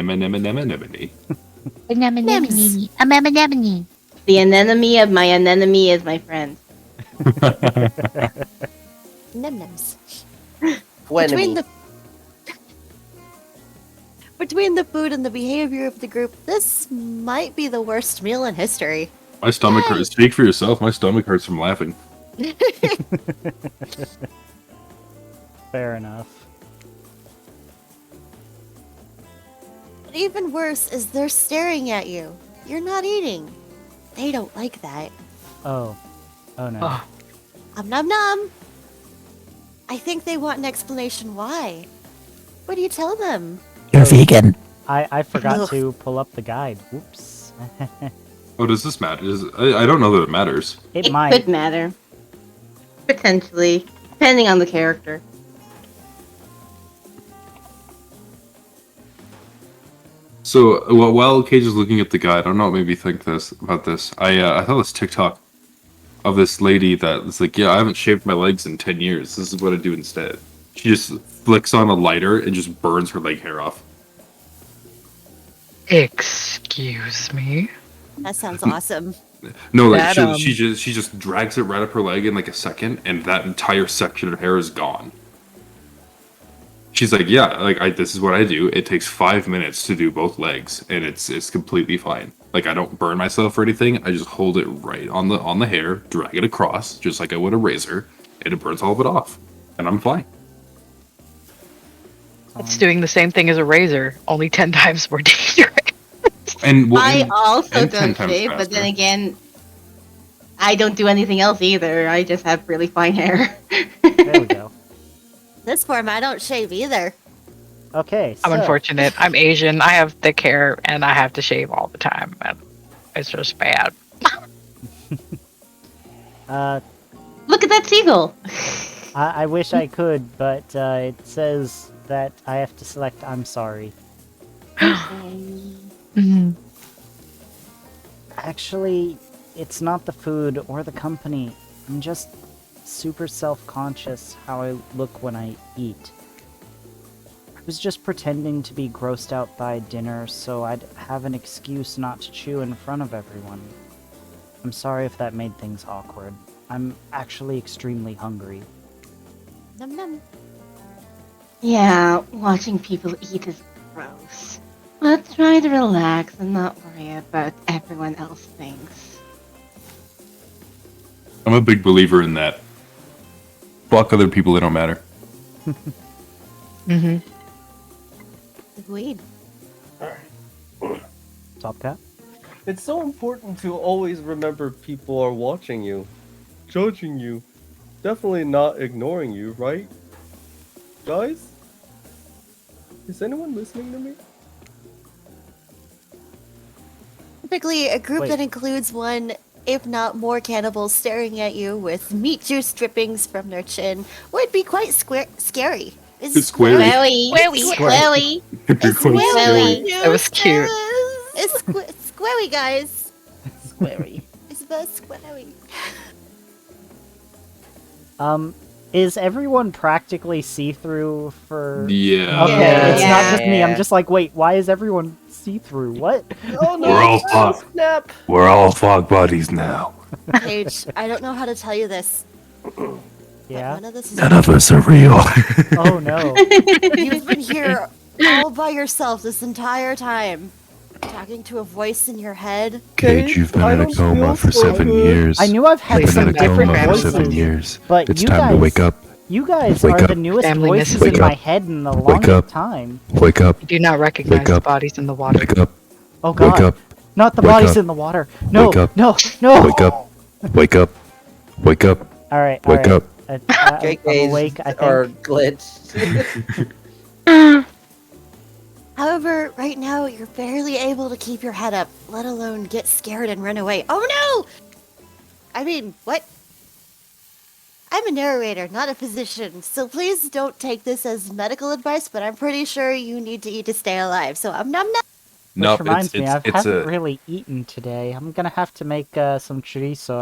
The anemone of my anemone is my friend. Num-nums. Fwenemy. Between the food and the behavior of the group, this might be the worst meal in history. My stomach hurts. Speak for yourself. My stomach hurts from laughing. Fair enough. But even worse is they're staring at you. You're not eating. They don't like that. Oh. Oh no. Oh. Nom nom. I think they want an explanation why. What do you tell them? You're vegan. I forgot Ugh. to pull up the guide. Whoops. Oh, does this matter? I don't know that it matters. It might. could matter. Potentially. Depending on the character. So while Cage is looking at the guide, I don't know what made me think about this. I saw this TikTok of this lady that was like, yeah, I haven't shaved my legs in 10 years. This is what I do instead. She just flicks on a lighter and just burns her leg hair off. Excuse me. That sounds awesome. No, like That, she just drags it right up her leg in like a second, and that entire section of hair is gone. She's like, yeah, like this is what I do. It takes 5 minutes to do both legs, and it's completely fine. Like I don't burn myself or anything. I just hold it right on the hair, drag it across, just like I would a razor, and it burns all of it off, and I'm fine. It's doing the same thing as a razor, only 10 times more dangerous. And well, I and- also and 10 don't times shave, but then faster. again, I don't do anything else either. I just have really fine hair. There we go. This form, I don't shave either. Okay. I'm so- unfortunate. I'm Asian. I have thick hair, and I have to shave all the time. And it's just bad. Look at that seagull. I wish I could, but it says that I have to select I'm sorry. Mhm. Actually, it's not the food or the company. I'm just super self-conscious how I look when I eat. I was just pretending to be grossed out by dinner so I'd have an excuse not to chew in front of everyone. I'm sorry if that made things awkward. I'm actually extremely hungry. Nom nom. Yeah, watching people eat is gross. But try to relax and not worry about everyone else thinks. I'm a big believer in that. Fuck other people, they don't matter. Mhm. Agreed. Top Cat? It's so important to always remember people are watching you, judging you, definitely not ignoring you, right? Guys? Is anyone listening to me? Typically, a group Wait. that includes one, if not more cannibals staring at you with meat juice drippings from their chin would be quite scary. Is It's square. Squirry. Squirry. Squirry. It's Square. squirry. That was cute. It's squirry, guys. Squarey. It's about squirry. Is everyone practically see-through for... Yeah. Okay, Yeah. it's not just me. I'm Yeah. just like, wait, why is everyone see-through? What? Oh no! We're all oh, fucked. snap! We're all fog bodies now. Paige, I don't know how to tell you this. But Yeah? none of this is None of us are real. Oh no. You've been here all by yourself this entire time, talking to a voice in your head. Cage, you've been I in a don't coma feel for so 7 good. years. I knew I've had You've been some in a different coma for voices, 7 years. but It's you time guys, to wake up. you guys Wake are up. the newest Family voices Wake in up. my head in the longest up. time. Wake up. You do not recognize Wake the up. bodies in the water. Wake up. Oh Wake god. up. Not the Wake bodies up. in the water. No, Wake up. no, no. Wake up. Wake up. Wake up. Alright, Wake alright. up. I'm Cage awake, I think. or glitch. However, right now you're barely able to keep your head up, let alone get scared and run away. Oh no! I mean, what? I'm a narrator, not a physician, so please don't take this as medical advice, but I'm pretty sure you need to eat to stay alive, so I'm nom. Which Nope, reminds me, I it's haven't a really eaten today. I'm gonna have to make some chorizo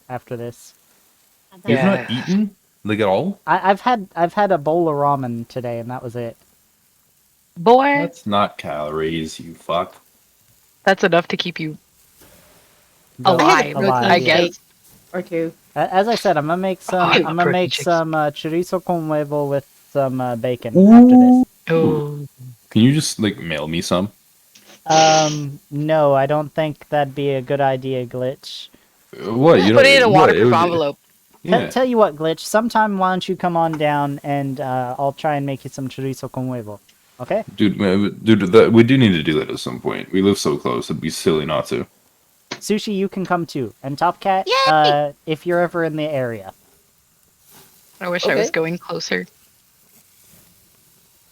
after this. You've Yeah. not eaten like at all. I've had a bowl of ramen today, and that was it. Boy, That's not calories, you fuck. that's enough to keep you Go- I had a alive, protein alive, I yeah. guess. shake or two. As I said, I'm gonna make some. I I'm love gonna protein make shakes. some chorizo con huevo with some bacon after this. Oh, Can you just like mail me some? No, I don't think that'd be a good idea, Glitch. What you put it in a what, waterproof would- envelope. Yeah. Tell you what, Glitch. Sometime why don't you come on down and I'll try and make you some chorizo con huevo. Okay? Dude, we do need to do that at some point. We live so close; it'd be silly not to. Sushi, you can come too, and Top Cat, Yay! if you're ever in the area. I wish I was Okay. going closer.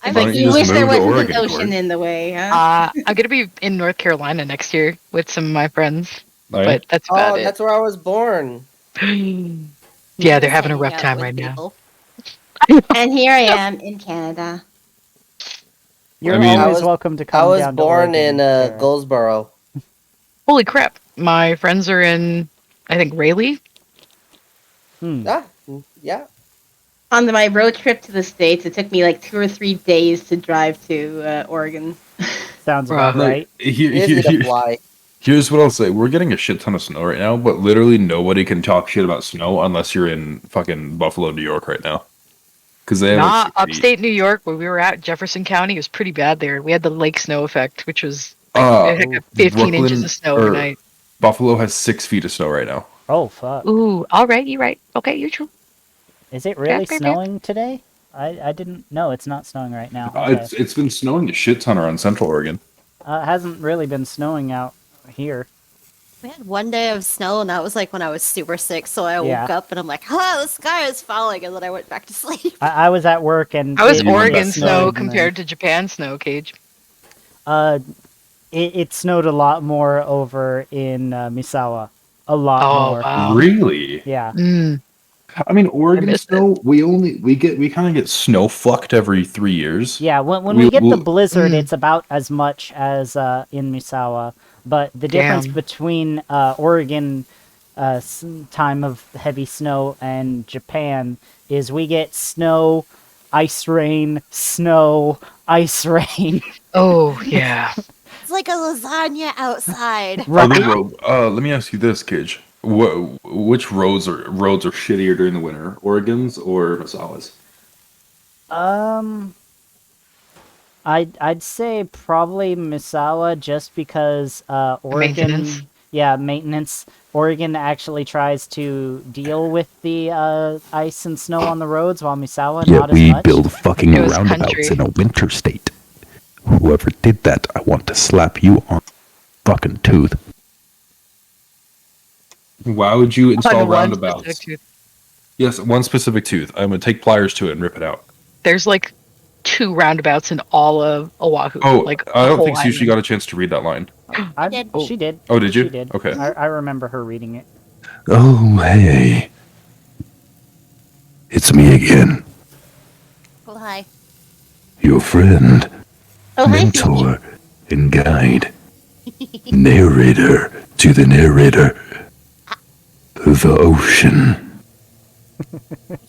I Why think don't you you just wish there move to wasn't Oregon, an ocean Corey? in the way, huh? I'm gonna be in North Carolina next year with some of my friends, All right. but that's Oh, about that's where I was born. it. Yeah, they're Just having a hanging rough out time with right now. people. And here I am in Canada. You're mean- always I was- welcome to come I was down to born Oregon, in Sarah. Goldsboro. Holy crap! My friends are in, I think, Raleigh. Ah, yeah. On my road trip to the States, it took me like 2 or 3 days to drive to Oregon. Sounds about Right. right. Easy to fly. Here's what I'll say: we're getting a shit ton of snow right now, but literally nobody can talk shit about snow unless you're in fucking Buffalo, New York, right now. Because they have Not like 6 feet. upstate New York, where we were at Jefferson County. It was pretty bad there. We had the lake snow effect, which was like 15 inches Brooklyn- of snow or overnight. Buffalo has 6 feet of snow right now. Oh fuck! Ooh, all right, you're right. Okay, you're true. Is it really Yeah. snowing today? I didn't. No, it's not snowing right now. Okay. It's been snowing a shit ton around Central Oregon. It hasn't really been snowing out here. We had one day of snow, and that was like when I was super sick. So I Yeah. woke up and I'm like, "Oh, the sky is falling," and then I went back to sleep. I was at work and How was it Oregon snowed snow and then- compared to Japan snow, Cage? It snowed a lot more over in Misawa. A lot Oh, more. wow. Really? Yeah. Mm. I mean, Oregon missed snow. We kind of get snow fucked every 3 years. Yeah, when We- we get the we'll- blizzard, Mm. it's about as much as in Misawa. But the difference Damn. between Oregon time of heavy snow and Japan is we get snow, ice rain, snow, ice rain. Oh, yeah. It's like a lasagna outside. Let me ask you this, Kidge. Which roads are shittier during the winter? Oregon's or Misawa's? I'd say probably Misawa just because Oregon. Maintenance? Yeah, maintenance. Oregon actually tries to deal with the ice and snow on the roads, while Misawa Yet not as we much. build fucking It was roundabouts country. in a winter state. Whoever did that, I want to slap you on the fucking tooth. Why would you install On one roundabouts? specific tooth. Yes, one specific tooth. I'm gonna take pliers to it and rip it out. There's like 2 roundabouts in all of Oahu. Oh, like I the don't whole think Sushi island. got a chance to read that line. did. She did. Oh, did you? She did. Okay. I remember her reading it. Oh, hey. It's me again, Well, hi. your friend, Oh, hi, Sushi. mentor, and guide. Narrator to the narrator. The ocean.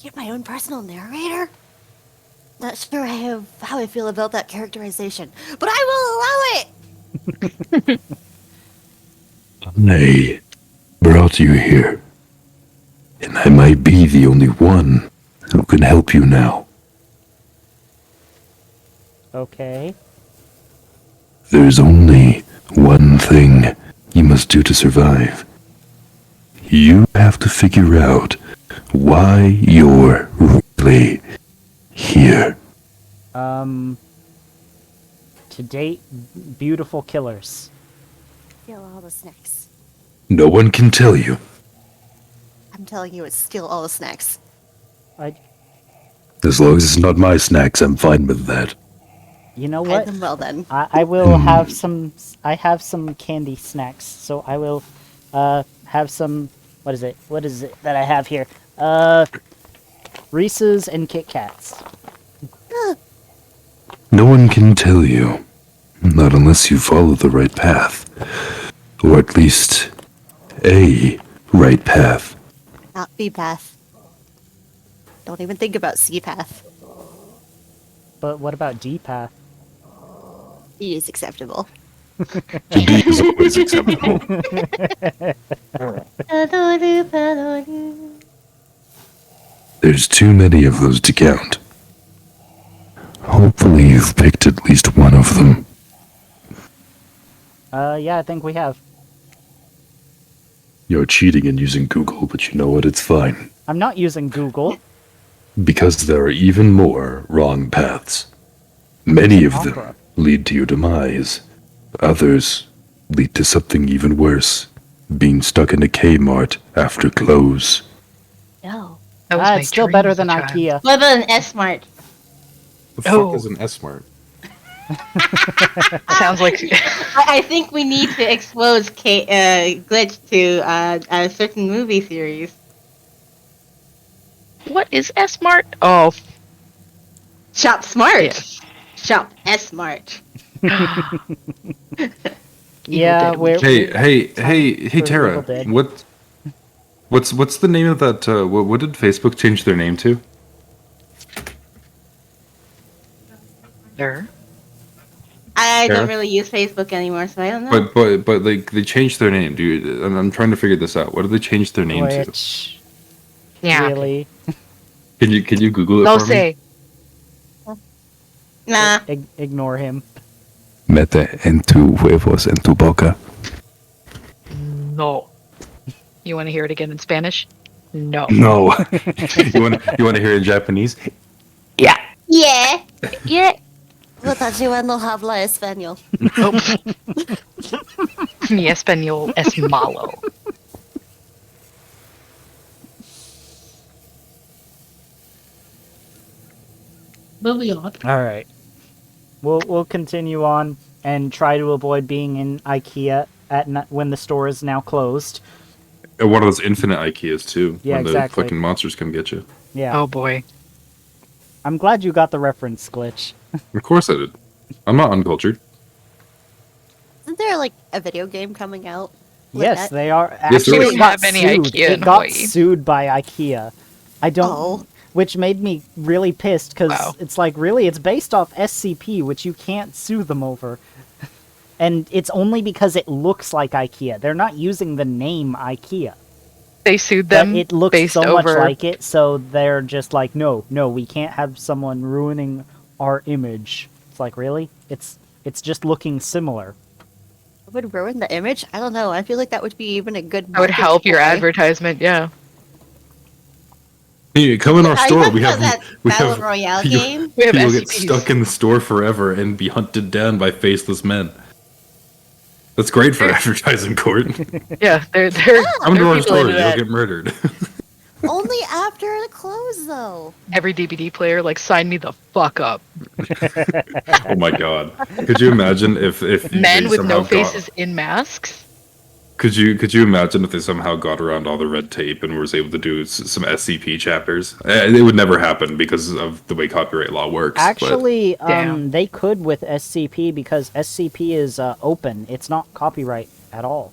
Get my own personal narrator? Not sure how I feel about that characterization, but I will allow it! I brought you here. And I might be the only one who can help you now. Okay. There's only one thing you must do to survive. You have to figure out why you're really here. To date, beautiful killers. Steal all the snacks. No one can tell you. I'm telling you, it's steal all the snacks. As long as it's not my snacks, I'm fine with that. You know Hide what? them well then. I will have some. I have some candy snacks, so I will have some. What is it? What is it that I have here? Reese's and Kit Kats. No one can tell you. Not unless you follow the right path. Or at least a right path. Not B path. Don't even think about C path. But what about D path? E is acceptable. B is always acceptable. There's too many of those to count. Hopefully you've picked at least one of them. Yeah, I think we have. You're cheating and using Google, but you know what? It's fine. I'm not using Google. Because there are even more wrong paths. Many of them Opera. lead to your demise. Others lead to something even worse. Being stuck in a Kmart after close. No. That was my It's still dream better as a than child. IKEA. What about an S-Mart? The fuck is an S-Mart? Sounds like I think we need to expose Glitch to a certain movie series. what is S-Mart? Oh, Shop Smart. Yeah. Shop S-Mart. Yeah, Dead. we're. Hey, for Tara. Evil Dead. What's the name of that? What did Facebook change their name to? there. I Sarah? don't really use Facebook anymore, so I don't know. But like they changed their name, dude. I'm trying to figure this out. What did they change their name to? Which, Yeah. really? Can you Google it No for me? say. Nah. Ignore him. Mete en tu huevos en tu boca. No. You want to hear it again in Spanish? No. No. you want to hear it in Japanese? Yeah. Yeah. Yeah. Watashi no habla español. Mi español es malo. Moving on. All right. We'll continue on and try to avoid being in IKEA when the store is now closed. And one of those infinite IKEAs too. Yeah, when the exactly. fucking monsters come get you. Yeah. Oh boy. I'm glad you got the reference, Glitch. Of course I did. I'm not uncultured. Isn't there like a video game coming out? with Yes, that? they are Yes, there actually is. it got Have any sued. IKEA It in got Hawaii. sued by IKEA. I don't, Oh. which made me really pissed because Wow. it's like really it's based off SCP, which you can't sue them over, and it's only because it looks like IKEA. They're not using the name IKEA, They sued but them it looks based so over. much like it. So they're just like, no, we can't have someone ruining our image. It's like really, it's just looking similar. It would ruin the image? I don't know. I feel like that would be even a good That would help your marketing play. advertisement. Yeah. Hey, come in our Are you store. talking We about have that we Battle have Royale you- game? We have You'll get SCPs. stuck in the store forever and be hunted down by faceless men. That's great for advertising, Court. Yeah. They're Come to they're our people store. into You'll that. get murdered. Only after it closed, though. Every DVD player like sign me the fuck up. Oh my god! Could you imagine if Men they with somehow no got- faces in masks. Could you imagine if they somehow got around all the red tape and was able to do some SCP chapters? It would never happen because of the way copyright law works. but- Actually, Damn. they could with SCP because SCP is open. It's not copyright at all.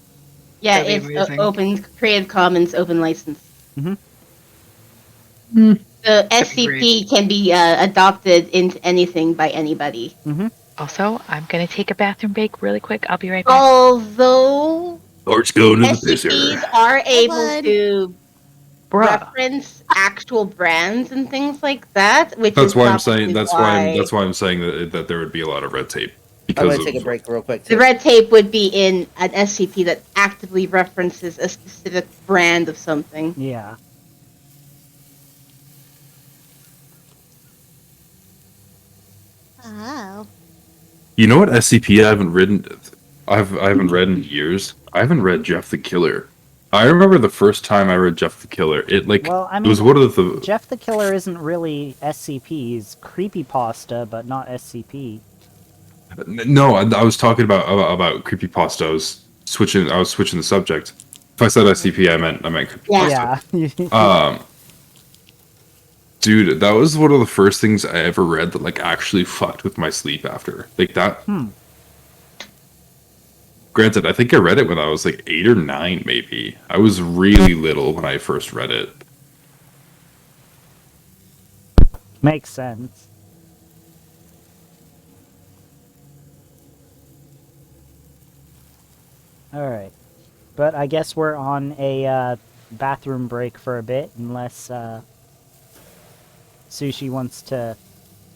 Yeah, That'd it's be amazing. open Creative Commons open license. The SCP can be adopted into anything by anybody. Also, I'm gonna take a bathroom break really quick. I'll be right back. Although Art's going to the SCPs pisser. are able on. to Bruh. reference actual brands and things like that, which That's is why I'm saying. probably That's why I'm saying that there would be a lot of red tape I'm because gonna take a of break real quick. the Too. red tape would be in an SCP that actively references a specific brand of something. Yeah. Wow. You know what SCP I haven't written? I haven't read in years. I haven't read Jeff the Killer. I remember the first time I read Jeff the Killer. It Well, I it was mean, one of the Jeff the Killer isn't really SCP. He's creepypasta, but not SCP. no. I was talking about creepypasta. I was switching the subject. If I said SCP, I meant creepypasta. Yeah. Dude, that was one of the first things I ever read that like actually fucked with my sleep after. Like that. Granted, I think I read it when I was like 8 or 9, maybe. I was really little when I first read it. Makes sense. Alright. But I guess we're on a bathroom break for a bit, unless Sushi wants to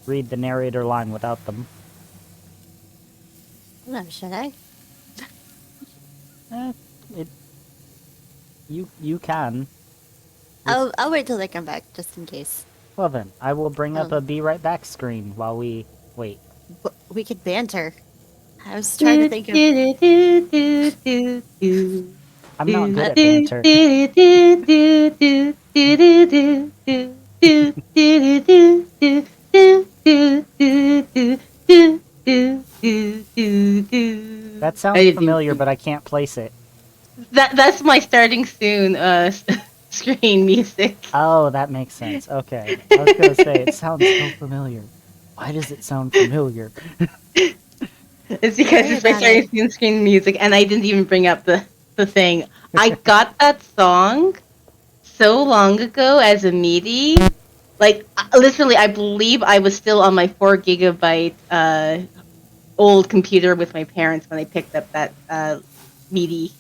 read the narrator line without them. No, should I? You can. I'll wait till they come back, just in case. Well then, I will bring up a be right back screen while we wait. But we could banter. I was trying to think of. I'm not good at banter. That sounds familiar, but I can't place it. That's my starting soon screen music. Oh, that makes sense. Okay. I was gonna say, it sounds so familiar. Why does it sound familiar? It's because it's my starting soon screen music, and I didn't even bring up the thing. I got that song so long ago as a MIDI. Like, literally, I believe I was still on my 4 gigabyte old computer with my parents when I picked up that MIDI.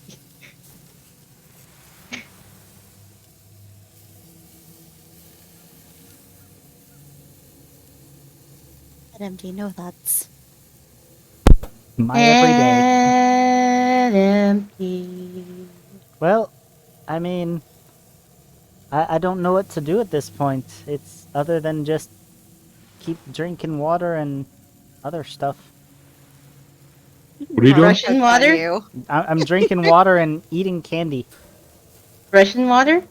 Empty, no thoughts. My everyday. Empty. Well, I mean, I don't know what to do at this point. It's other than just keep drinking water and other stuff. What are you doing? Russian water? I'm drinking water and eating candy. Russian water?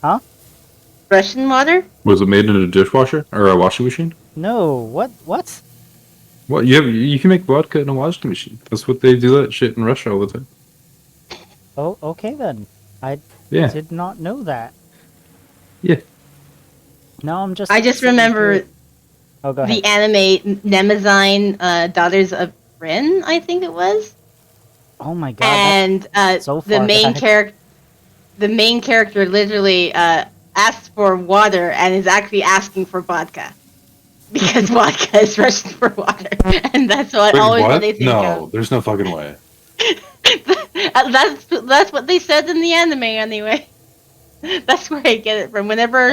Huh? Russian water? Was it made in a dishwasher or a washing machine? No, what? What you can make vodka in a washing machine. That's what they do that shit in Russia all the time. Oh, okay then. I Yeah. did not know that. Yeah. No, I'm just. I just sitting remember here- Oh, go ahead. the anime Nemazine, Daughters of Rin, I think it was. Oh my god. And so the far main back. the main character literally asks for water and is actually asking for vodka. Because vodka is Russian for water. And that's what always what they think No, there's no fucking way. of. That's what they said in the anime anyway. That's where I get it from. Whenever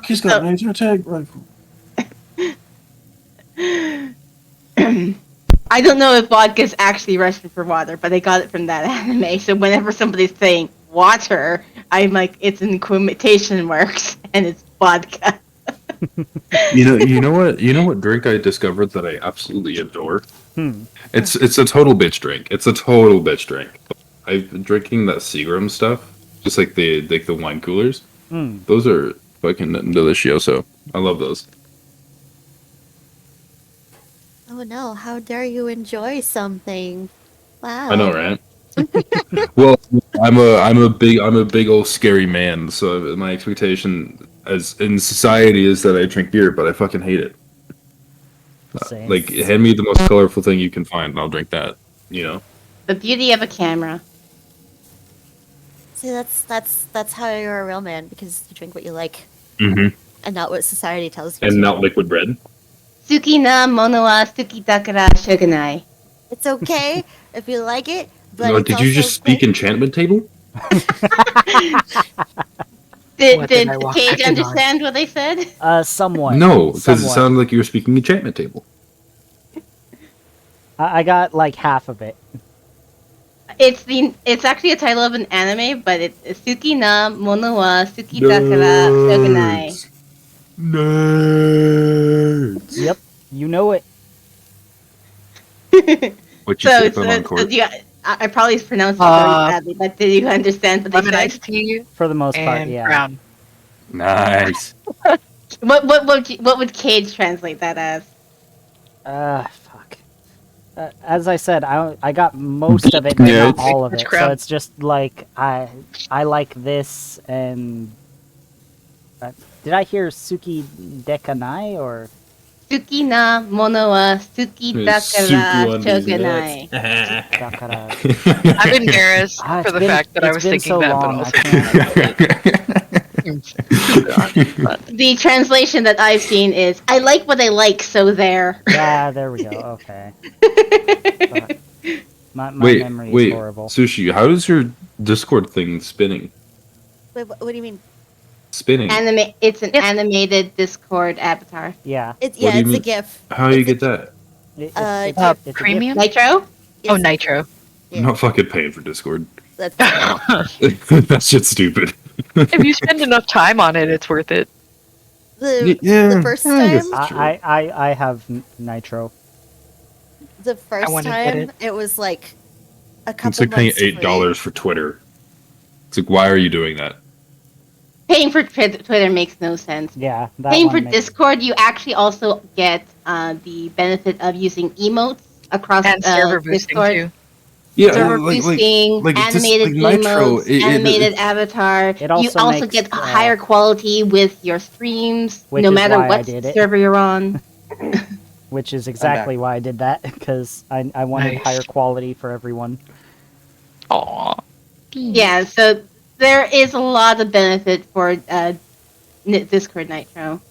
He's got an laser tag rifle. I don't know if vodka is actually Russian for water, but I got it from that anime. So whenever somebody's saying water, I'm like, it's in quotation marks, and it's vodka. You know what drink I discovered that I absolutely adore? It's a total bitch drink. It's a total bitch drink. I've been drinking that Seagram stuff, just like the wine coolers. Those are fucking delicioso. I love those. Oh no, how dare you enjoy something? Wow. I know, right? Well, I'm a big old scary man, so my expectation as in society is that I drink beer, but I fucking hate it. Same. Like, hand me the most colorful thing you can find, and I'll drink that. You know. The beauty of a camera. See, that's how you're a real man, because you drink what you like. Mm-hmm. and not what society tells you And to. not liquid bread. Suki na mono wa suki dakara shogunai. It's okay if you like it, but No, it's did you also just speak great- enchantment table? Did What did I walk Cage back in on? understand what they said? Somewhat. No, because it Somewhat. sounded like you were speaking enchantment table. I got like half of it. It's actually a title of an anime, but it's Suki na mono wa suki dakara shogunai. Nerds. Yep, you know it. What you So, say on so court? I probably pronounced it very badly, but did you understand what they Lemon said? iced tea For the most part, and yeah. brown. Nice. What would Cage translate that as? Fuck. As I said, I got most of it, but Yeah, not all of it's it. So crap. it's just like I like this and. Did I hear Suki Dekanai or? Suki na mono wa suki dakara shogunai. Dakara? I'm embarrassed Ah, for it's the been- fact that I it's was been thinking so that, long, but I also. But The translation that I've seen is I like what I like, so there. Yeah, there we go. Okay. But my wait, memory wait, is horrible. Sushi. How does your Discord thing spinning? Wait, what do you mean? Spinning. It's an animated Discord avatar. Yeah. It's What do you it's a mean? GIF. How do you It's get that? It's Uh, a premium? Nitro? Oh, Yes, Nitro. Yeah. I'm not fucking paying for Discord. That's That shit's stupid. If you spend enough time on it, it's worth it. the first I guess time. it's true. I have Nitro. The first wanna get time it. was like a couple. It's like paying months free. $8 for Twitter. It's like, why are you doing that? Paying for Twitter makes no sense. Yeah, that Paying one for makes- Discord, you actually also get the benefit of using emotes across And server boosting, Discord. too. Yeah, Server boosting, like just animated like Nitro, emotes, animated avatar. It You also also makes, get higher quality with your streams, Which no is matter why I what did it. server you're on. Which is exactly why I did that, because I wanted Nice. higher quality for everyone. Aw. Yeah, so there is a lot of benefit for Discord Nitro.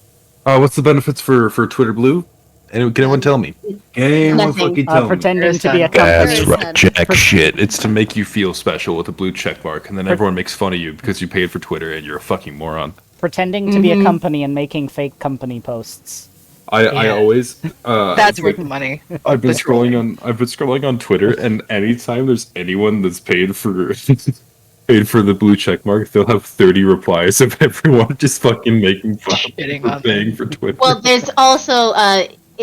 what's the benefits for Twitter Blue? Can anyone tell me? Can anyone Nothing. fucking tell me? Pretending to be a That's company. right, jack shit. It's to make you feel special with a blue check mark, and then everyone makes fun of you because you paid for Twitter and you're a fucking moron. Pretending to be a company and making fake company posts. I Yeah. always That's like, worth money. I've been Literally. scrolling on Twitter, and anytime there's anyone that's paid for the blue check mark, they'll have 30 replies of everyone just fucking making fun Shitting for on paying them. for Twitter. Well, there's also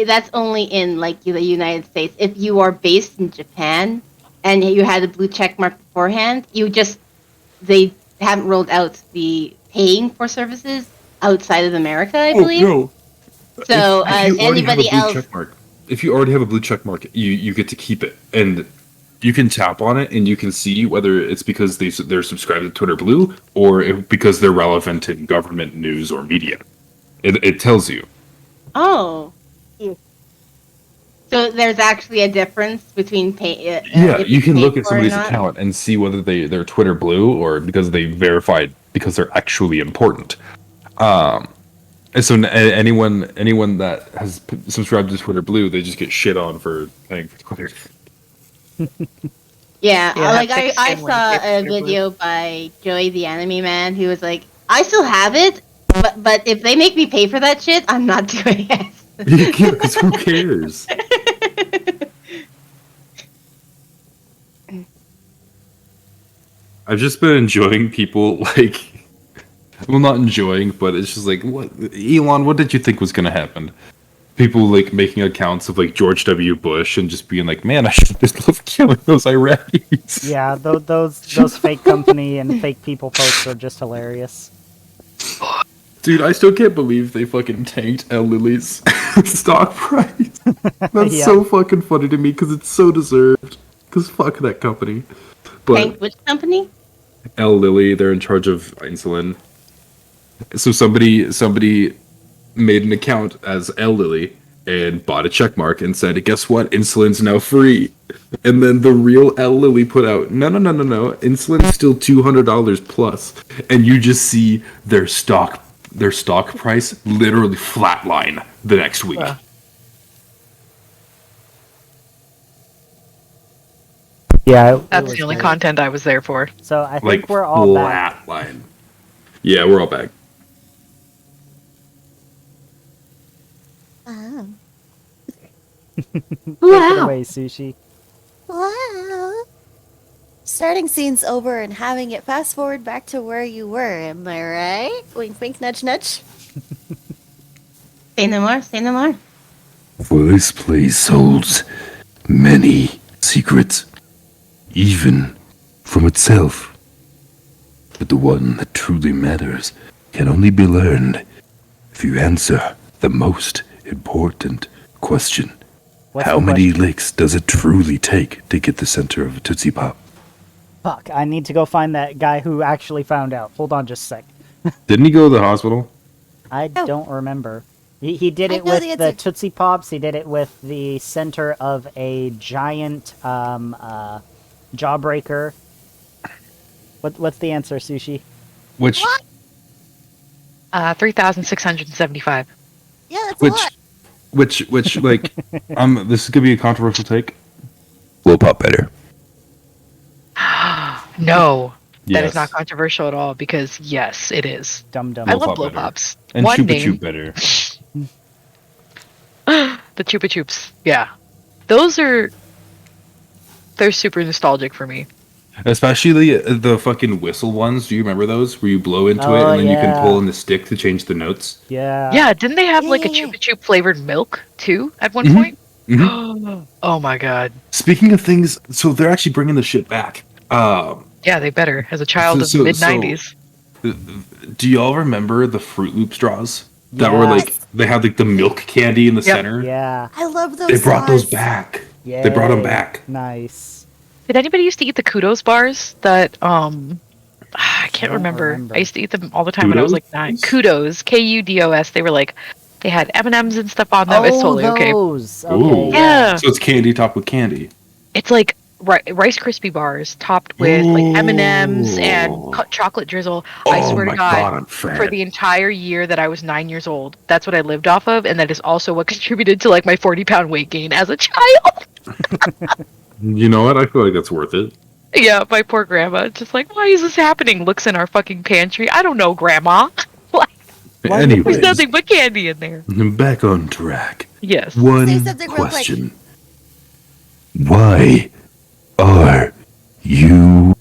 that's only in like the United States. If you are based in Japan and you had a blue check mark beforehand, they haven't rolled out the paying for services outside of America, I believe. no. So If you already have a anybody blue else, check mark, if you already have a blue check mark, you get to keep it, and you can tap on it, and you can see whether it's because they're subscribed to Twitter Blue or because they're relevant in government news or media. It tells you. oh. So there's actually a difference between pay. Yeah, if you can pay look at for it or somebody's not. account and see whether they're Twitter Blue or because they verified because they're actually important. And so anyone that has subscribed to Twitter Blue, they just get shit on for paying for Twitter. Yeah, Yeah, like thick I skin when saw you a get Twitter Blue. video by Joey the Anime Man who was like, I still have it, but if they make me pay for that shit, I'm not doing it. Yeah, because who cares? I've just been enjoying people like, well, not enjoying, but it's just like, what, Elon? What did you think was gonna happen? People like making accounts of like George W. Bush and just being like, man, I should just love killing those Iraqis. Yeah, those fake company and fake people posts are just hilarious. Dude, I still can't believe they fucking tanked El Lily's stock price. That's Yeah. so fucking funny to me because it's so deserved. Because fuck that company. But Thank which company? El Lilly, they're in charge of insulin. So somebody made an account as El Lilly and bought a check mark and said, guess what? Insulin's now free. And then the real El Lilly put out, no. Insulin's still $200 plus. And you just see their stock their stock price literally flatline the next week. Yeah, That's the only content I was there for. So I think Like we're all back. flatline. Yeah, we're all back. Oh. Take it Wow. away, Sushi. Wow. Starting scene's over and having it fast forward back to where you were, am I right? Wink, wink, nudge, nudge. Say no more. Say no more. For this place holds many secrets, even from itself. But the one that truly matters can only be learned if you answer the most important question. What's How the many question? licks does it truly take to get the center of a Tootsie Pop? Fuck, I need to go find that guy who actually found out. Hold on just a sec. Didn't he go to the hospital? I Oh. don't remember. He did I it know with the the answer. Tootsie Pops. He did it with the center of a giant jawbreaker. What's the answer, Sushi? Which, What? 3,675. Yeah, that's a lot. which, like, this is gonna be a controversial take. Blow pop better. No, that Yes. is not controversial at all because yes, it is. Dum dum. I Blow love Pop blow better. pops. And One Chupa name, Chup better. the Chupa Chups. Yeah, those are they're super nostalgic for me. Especially the fucking whistle ones. Do you remember those? Where you blow into it Oh, and then you can yeah. pull in the stick to change the notes. Yeah. Yeah, didn't they have like a Yeah. Chupa Chup flavored milk too at one Mhm. point? Mhm. Oh my god. Speaking of things, so they're actually bringing the shit back. Yeah, they better. As a child So- of so- the mid '90s. Do y'all remember the Fruit Loop straws that were Yeah. like they had like the milk candy in the Yep. center? Yeah. I love those They brought those straws. back. Yeah. They brought them back. Nice. Did anybody used to eat the Kudos bars? That I can't don't remember. remember. I used to eat them all the time when I was like 9. Kudos, Kudos. They were like, they had M&Ms and stuff on them. It's totally okay. those. Ooh. Okay. Yeah, So it's candy topped with candy. it's like Rice Krispie bars topped with like M&Ms and Ooh. chocolate drizzle. I Oh swear to my God, I'm fat. for the entire year that I was 9 years old, that's what I lived off of, and that is also what contributed to like my 40-pound weight gain as a child. You know what? I feel like that's worth it. Yeah, my poor grandma. Just like, why is this happening? Looks in our fucking pantry. I don't know, grandma. Why would Anyways, There's nothing but candy in there. Back on track. Yes. Say One something real quick. question. Why are you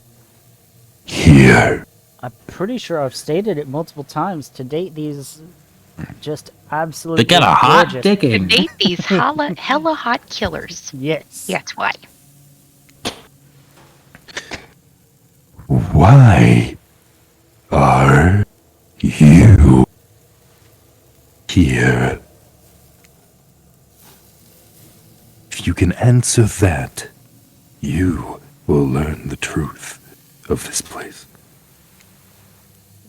here? I'm pretty sure I've stated it multiple times. To date, these just absolutely They got a hot gorgeous. dicking. Date these hella hot killers. Yes. That's why. Why are you here? If you can answer that, you will learn the truth of this place.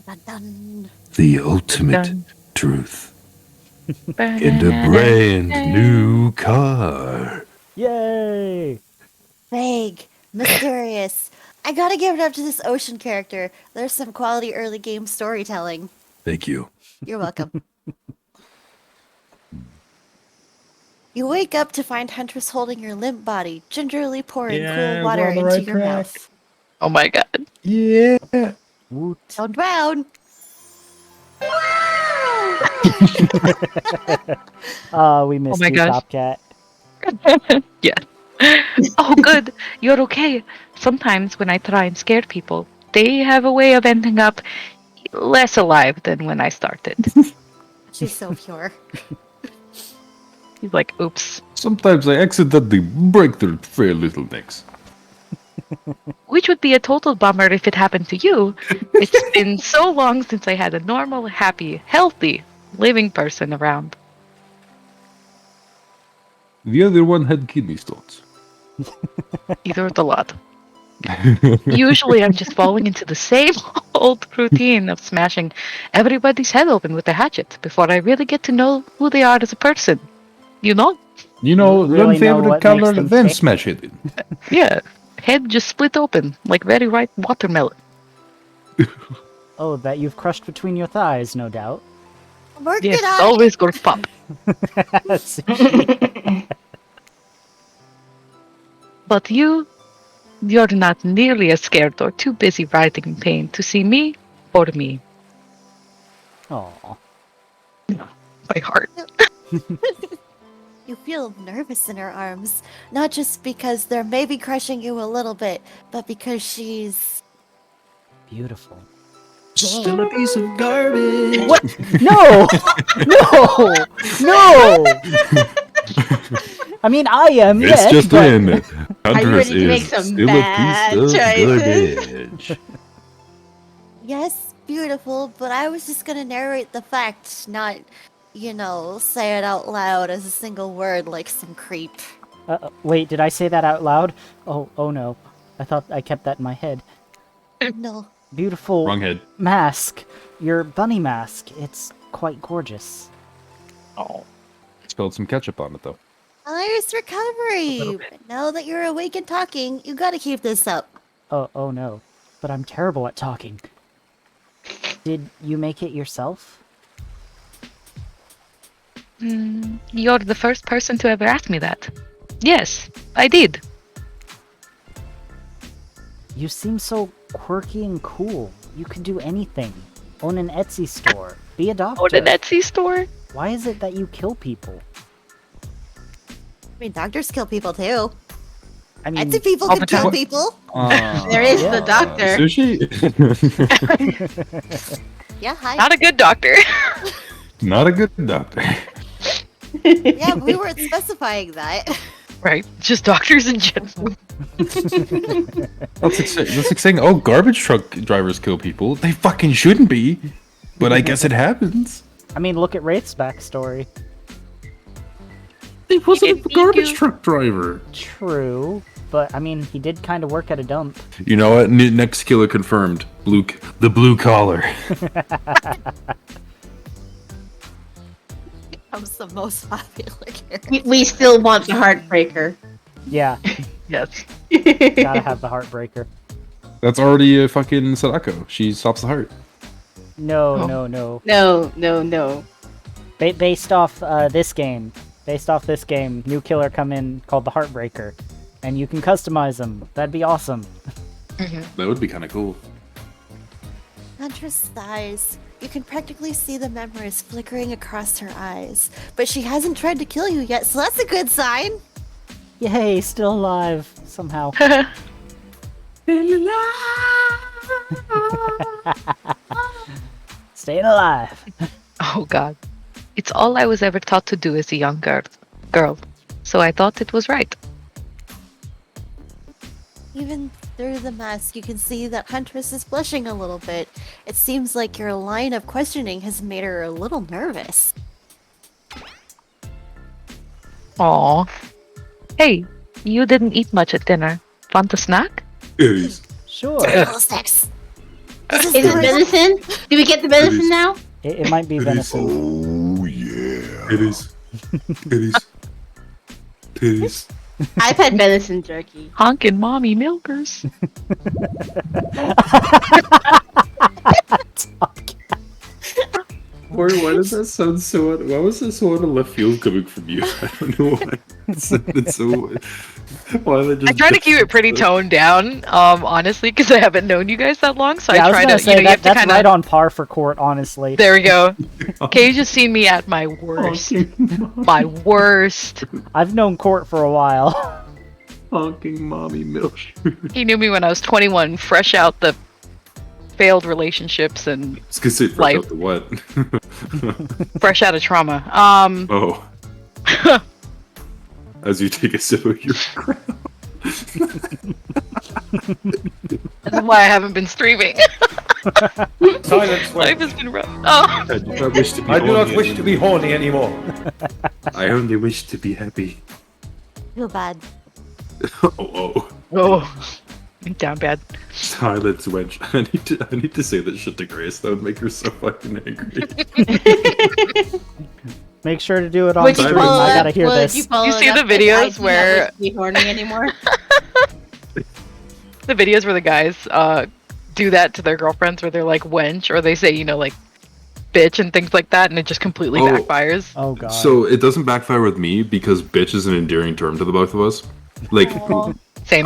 Dun, dun. The ultimate Dun. truth. In a brand new car. Yay! Vague, mysterious. I gotta give it up to this ocean character. There's some quality early game storytelling. Thank you. You're welcome. You wake up to find Huntress holding your limp body, gingerly pouring Yeah, cool water we're on the into right your track. mouth. Oh my god. Yeah. Woot. Don't drown. Oh, we missed my you, gosh. Top Cat. Yeah. Oh, good. You're okay. Sometimes when I try and scare people, they have a way of ending up less alive than when I started. She's so pure. He's like, oops. Sometimes I accidentally break their fair little necks. Which would be a total bummer if it happened to you. It's been so long since I had a normal, happy, healthy, living person around. The other one had kidney stones. Either of the lot. Usually I'm just falling into the same old routine of smashing everybody's head open with a hatchet before I really get to know who they are as a person. You know? You know, You really learn know favorite what color, makes them then tick? smash it. Yeah. Head just split open, like very ripe watermelon. Oh, that you've crushed between your thighs, no doubt. Work Yes, it out. always go pop. Sushi. But you're not nearly as scared or too busy writhing in pain to see me or me. Aw. My heart. You feel nervous in her arms, not just because they're maybe crushing you a little bit, but because she's Beautiful. Still a piece of garbage. What? No! No! No! I mean, I am, It's yes, just but... in. you Huntress ready to make is some still bad a piece of choices? garbage. yes, beautiful, but I was just gonna narrate the fact, not, say it out loud as a single word like some creep. Wait, did I say that out loud? Oh no. I thought I kept that in my head. No. Beautiful Wrong head. mask. Your bunny mask. It's quite gorgeous. Oh. Spilled some ketchup on it though. Nice recovery! But now that you're awake and talking, you gotta keep this up. Oh no. But I'm terrible at talking. Did you make it yourself? You're the first person to ever ask me that. Yes, I did. You seem so quirky and cool. You could do anything. Own an Etsy store. Be a doctor. Or the Etsy store. Why is it that you kill people? I mean, doctors kill people too. I mean, Etsy people all can the kill time. people. There is Yeah. the doctor. Sushi? Yeah, hi. Not a good doctor. Not a good doctor. Yeah, we weren't specifying that. Right, just doctors in general. That's like saying, oh, garbage truck drivers kill people. They fucking shouldn't be. But I guess it happens. I mean, look at Wraith's backstory. He wasn't a didn't mean garbage to. truck driver. True, but I mean, he did kind of work at a dump. You know what? Next killer confirmed. The blue collar. Becomes the most popular character. We still want the Heartbreaker. Yeah, Yes. gotta have the Heartbreaker. That's already a fucking Sadako. She stops the heart. No, Oh. no. No. Based off this game, new killer come in called the Heartbreaker, and you can customize them. That'd be awesome. That would be kind of cool. Huntress sighs. You can practically see the memories flickering across her eyes. But she hasn't tried to kill you yet, so that's a good sign. Yay, still alive somehow. Staying alive. Oh god. It's all I was ever taught to do as a young girl. So I thought it was right. Even through the mask, you can see that Huntress is blushing a little bit. It seems like your line of questioning has made her a little nervous. Aw. Hey, you didn't eat much at dinner. Want a snack? It Sure. Little sex. This Is it the result- venison? Do we get the venison now? It might be venison. Oh yeah. is. Titties. I've had venison jerky. Honkin' mommy milkers. Why does that sound so? Why was that so out of left field coming from you? I don't know why. It sounded so. Why they just? I try to keep it pretty toned down, honestly, because I haven't known you guys that long. So Yeah, I I was try gonna to, say you have to that's kind of. right on par for Court, honestly. There we go. Cage has seen me at my worst. My worst. I've known Court for a while. Honking mommy milk. He knew me when I was 21, fresh out the failed relationships and It's gonna say fresh Life. out the what? fresh out of trauma. Oh. As you take a sip of your crown. That's why I haven't been streaming. Silence, Life has been rough. Oh. I do not wish to be. I do not horny wish to be horny anymore. I only wish to be happy. Feel bad. Oh. Oh. Down bad. Silence, wench. I need to say that shit to Grace. That would make her so fucking angry. Make sure to do it on Would you stream. follow I follow gotta up- hear would this. You, follow You see it the up with, videos I do not where- wish to be horny anymore? The videos where the guys do that to their girlfriends, where they're like wench, or they say, bitch and things like that, and it just completely Oh. backfires. Oh god. So it doesn't backfire with me because bitch is an endearing term to the both of us. Like, Same.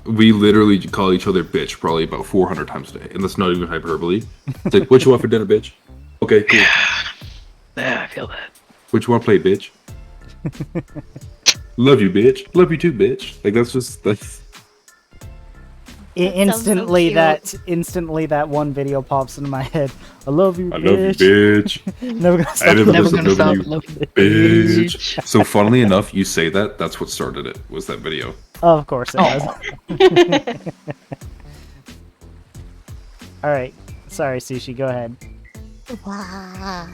we literally call each other bitch probably about 400 times a day, and that's not even hyperbole. It's like, what you want for dinner, bitch? Okay, cool. Yeah, I feel that. What you want to play, bitch? Love you, bitch. Love you too, bitch. Like that's. Instantly, sounds so instantly that one video pops into my head. I love you, I bitch. love you, bitch. Never gonna stop. I never Never listen gonna to stop you, loving you, bitch. So funnily enough, you say that. That's what started it. Was that video? Of course it Oh. does. All right. Sorry, Sushi. Go ahead. Wow.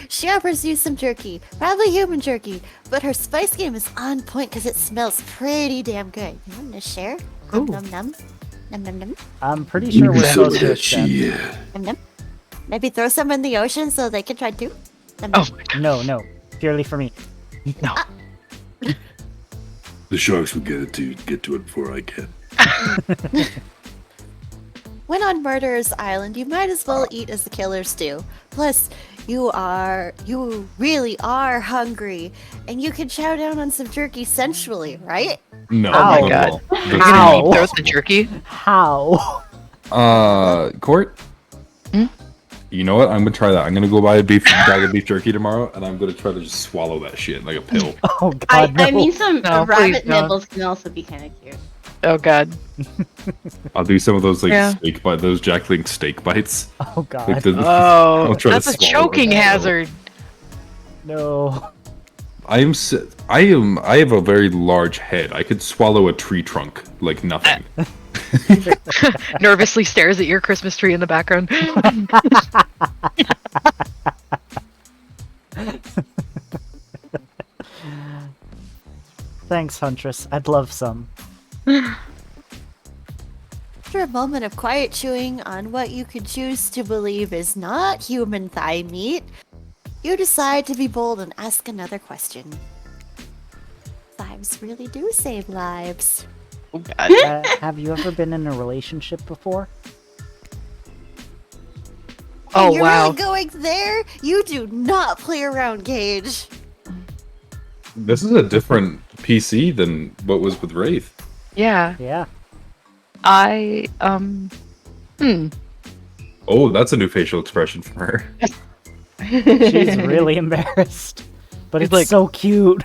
She offers you some jerky, probably human jerky, but her spice game is on point because it smells pretty damn good. You want to share? Ooh. Num num. Num num num. I'm pretty sure we're Some supposed of to that accept. shit. Num num. Maybe throw some in the ocean so they can try too. Num, Oh num. my god. No, purely for me. No. The sharks will get to it before I can. When on Murderer's Island, you might as well eat as the killers do. Plus, you really are hungry, and you can chow down on some jerky sensually, right? No. Oh my not at God. all. You're That's gonna Ow. deep not throat the possible. jerky? How? Court. Hmm? You know what? I'm gonna try that. I'm gonna go buy a bag of beef jerky tomorrow, and I'm gonna try to just swallow that shit like a pill. Oh god, no. I mean, some No, rabbit please don't. nibbles can also be kind of cute. Oh god. I'll do some of those like Yeah. steak bite, those Jack Link steak bites. Oh god, Like the, Oh, I'll try to that's a swallow choking it. hazard. no. I have a very large head. I could swallow a tree trunk like nothing. Nervously stares at your Christmas tree in the background. Thanks, Huntress. I'd love some. After a moment of quiet chewing on what you could choose to believe is not human thigh meat, you decide to be bold and ask another question. Thighs really do save lives. Oh god. Have you ever been in a relationship before? Oh You're wow. really going there? You do not play around, Gage. This is a different PC than what was with Wraith. Yeah. Yeah. I Oh, that's a new facial expression from her. She's really embarrassed. But He's it's like- so cute.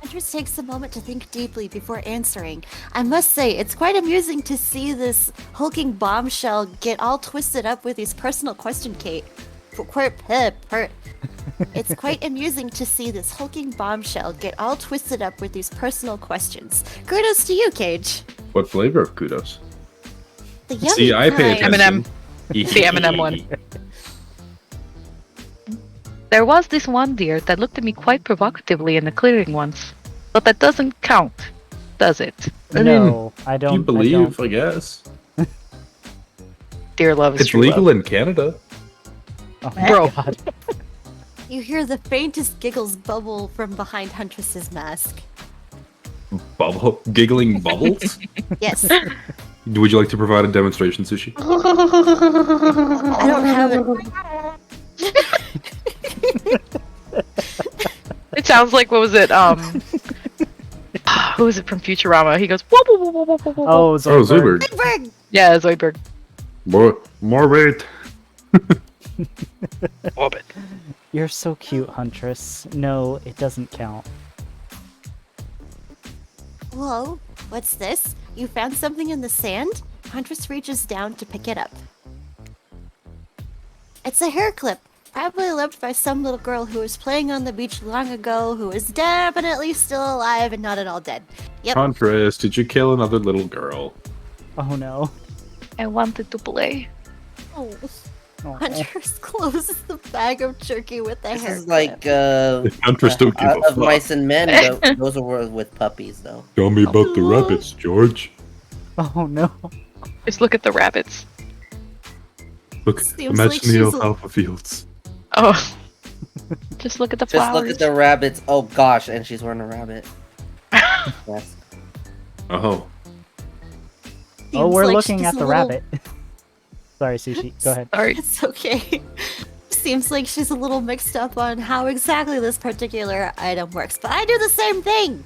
Huntress takes a moment to think deeply before answering. I must say, it's quite amusing to see this hulking bombshell get all twisted up with his personal question, Kate. It's quite amusing to see this hulking bombshell get all twisted up with these personal questions. Kudos to you, Cage. What flavor of kudos? The yummy See, I pay kind. attention. The M&M one. There was this one deer that looked at me quite provocatively in the clearing once. But that doesn't count, does it? I mean, No, I don't. You I believe, don't. I guess. Deer love is It's true legal love. in Canada. Oh my Bro. god. You hear the faintest giggles bubble from behind Huntress's mask. Giggling bubbles? Yes, Would you like to provide a demonstration, Sushi? I don't have it. It sounds like, what was it? Who was it from Futurama? He goes, whoa, whoa, whoa, whoa, whoa, whoa, whoa. Oh, Oh, Zoidberg. Zuberg. Berg! Yeah, Zoidberg. More weight. Orbit. You're so cute, Huntress. No, it doesn't count. Whoa, what's this? You found something in the sand? Huntress reaches down to pick it up. It's a hair clip, probably left by some little girl who was playing on the beach long ago, who is definitely still alive and not at all dead. Yep. Huntress, did you kill another little girl? Oh no. I wanted to play. Oh. Oh. Huntress closes the bag of jerky with the This hair is like clip. Huntress don't give a of fuck. mice and men. Those are with puppies, though. Tell me about the rabbits, George. Oh no. Just look at the rabbits. Look, Seems imagine like the she's alfalfa fields. Oh. Just look at the Just flowers. look at the rabbits. Oh gosh, and she's wearing a rabbit. Yes. Oh. Oh, Seems we're like looking she's at a the little- rabbit. Sorry, Sushi. Go ahead. Sorry. It's okay. Seems like she's a little mixed up on how exactly this particular item works, but I do the same thing.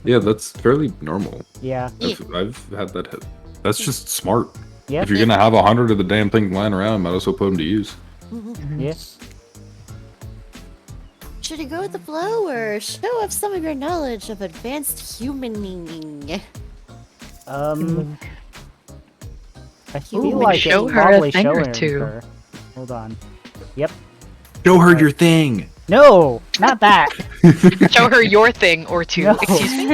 Yeah, that's fairly normal. Yeah. I've had that. That's just smart. Yep. If you're gonna have 100 of the damn thing lying around, might as well put them to use. Yeah. Should you go with the flow or show off some of your knowledge of advanced humaning? I feel Ooh, like show it's her a probably thing or showing two. her. Hold on. Yep. Show her your thing. No, not that. Show her your thing or two. No. Excuse me?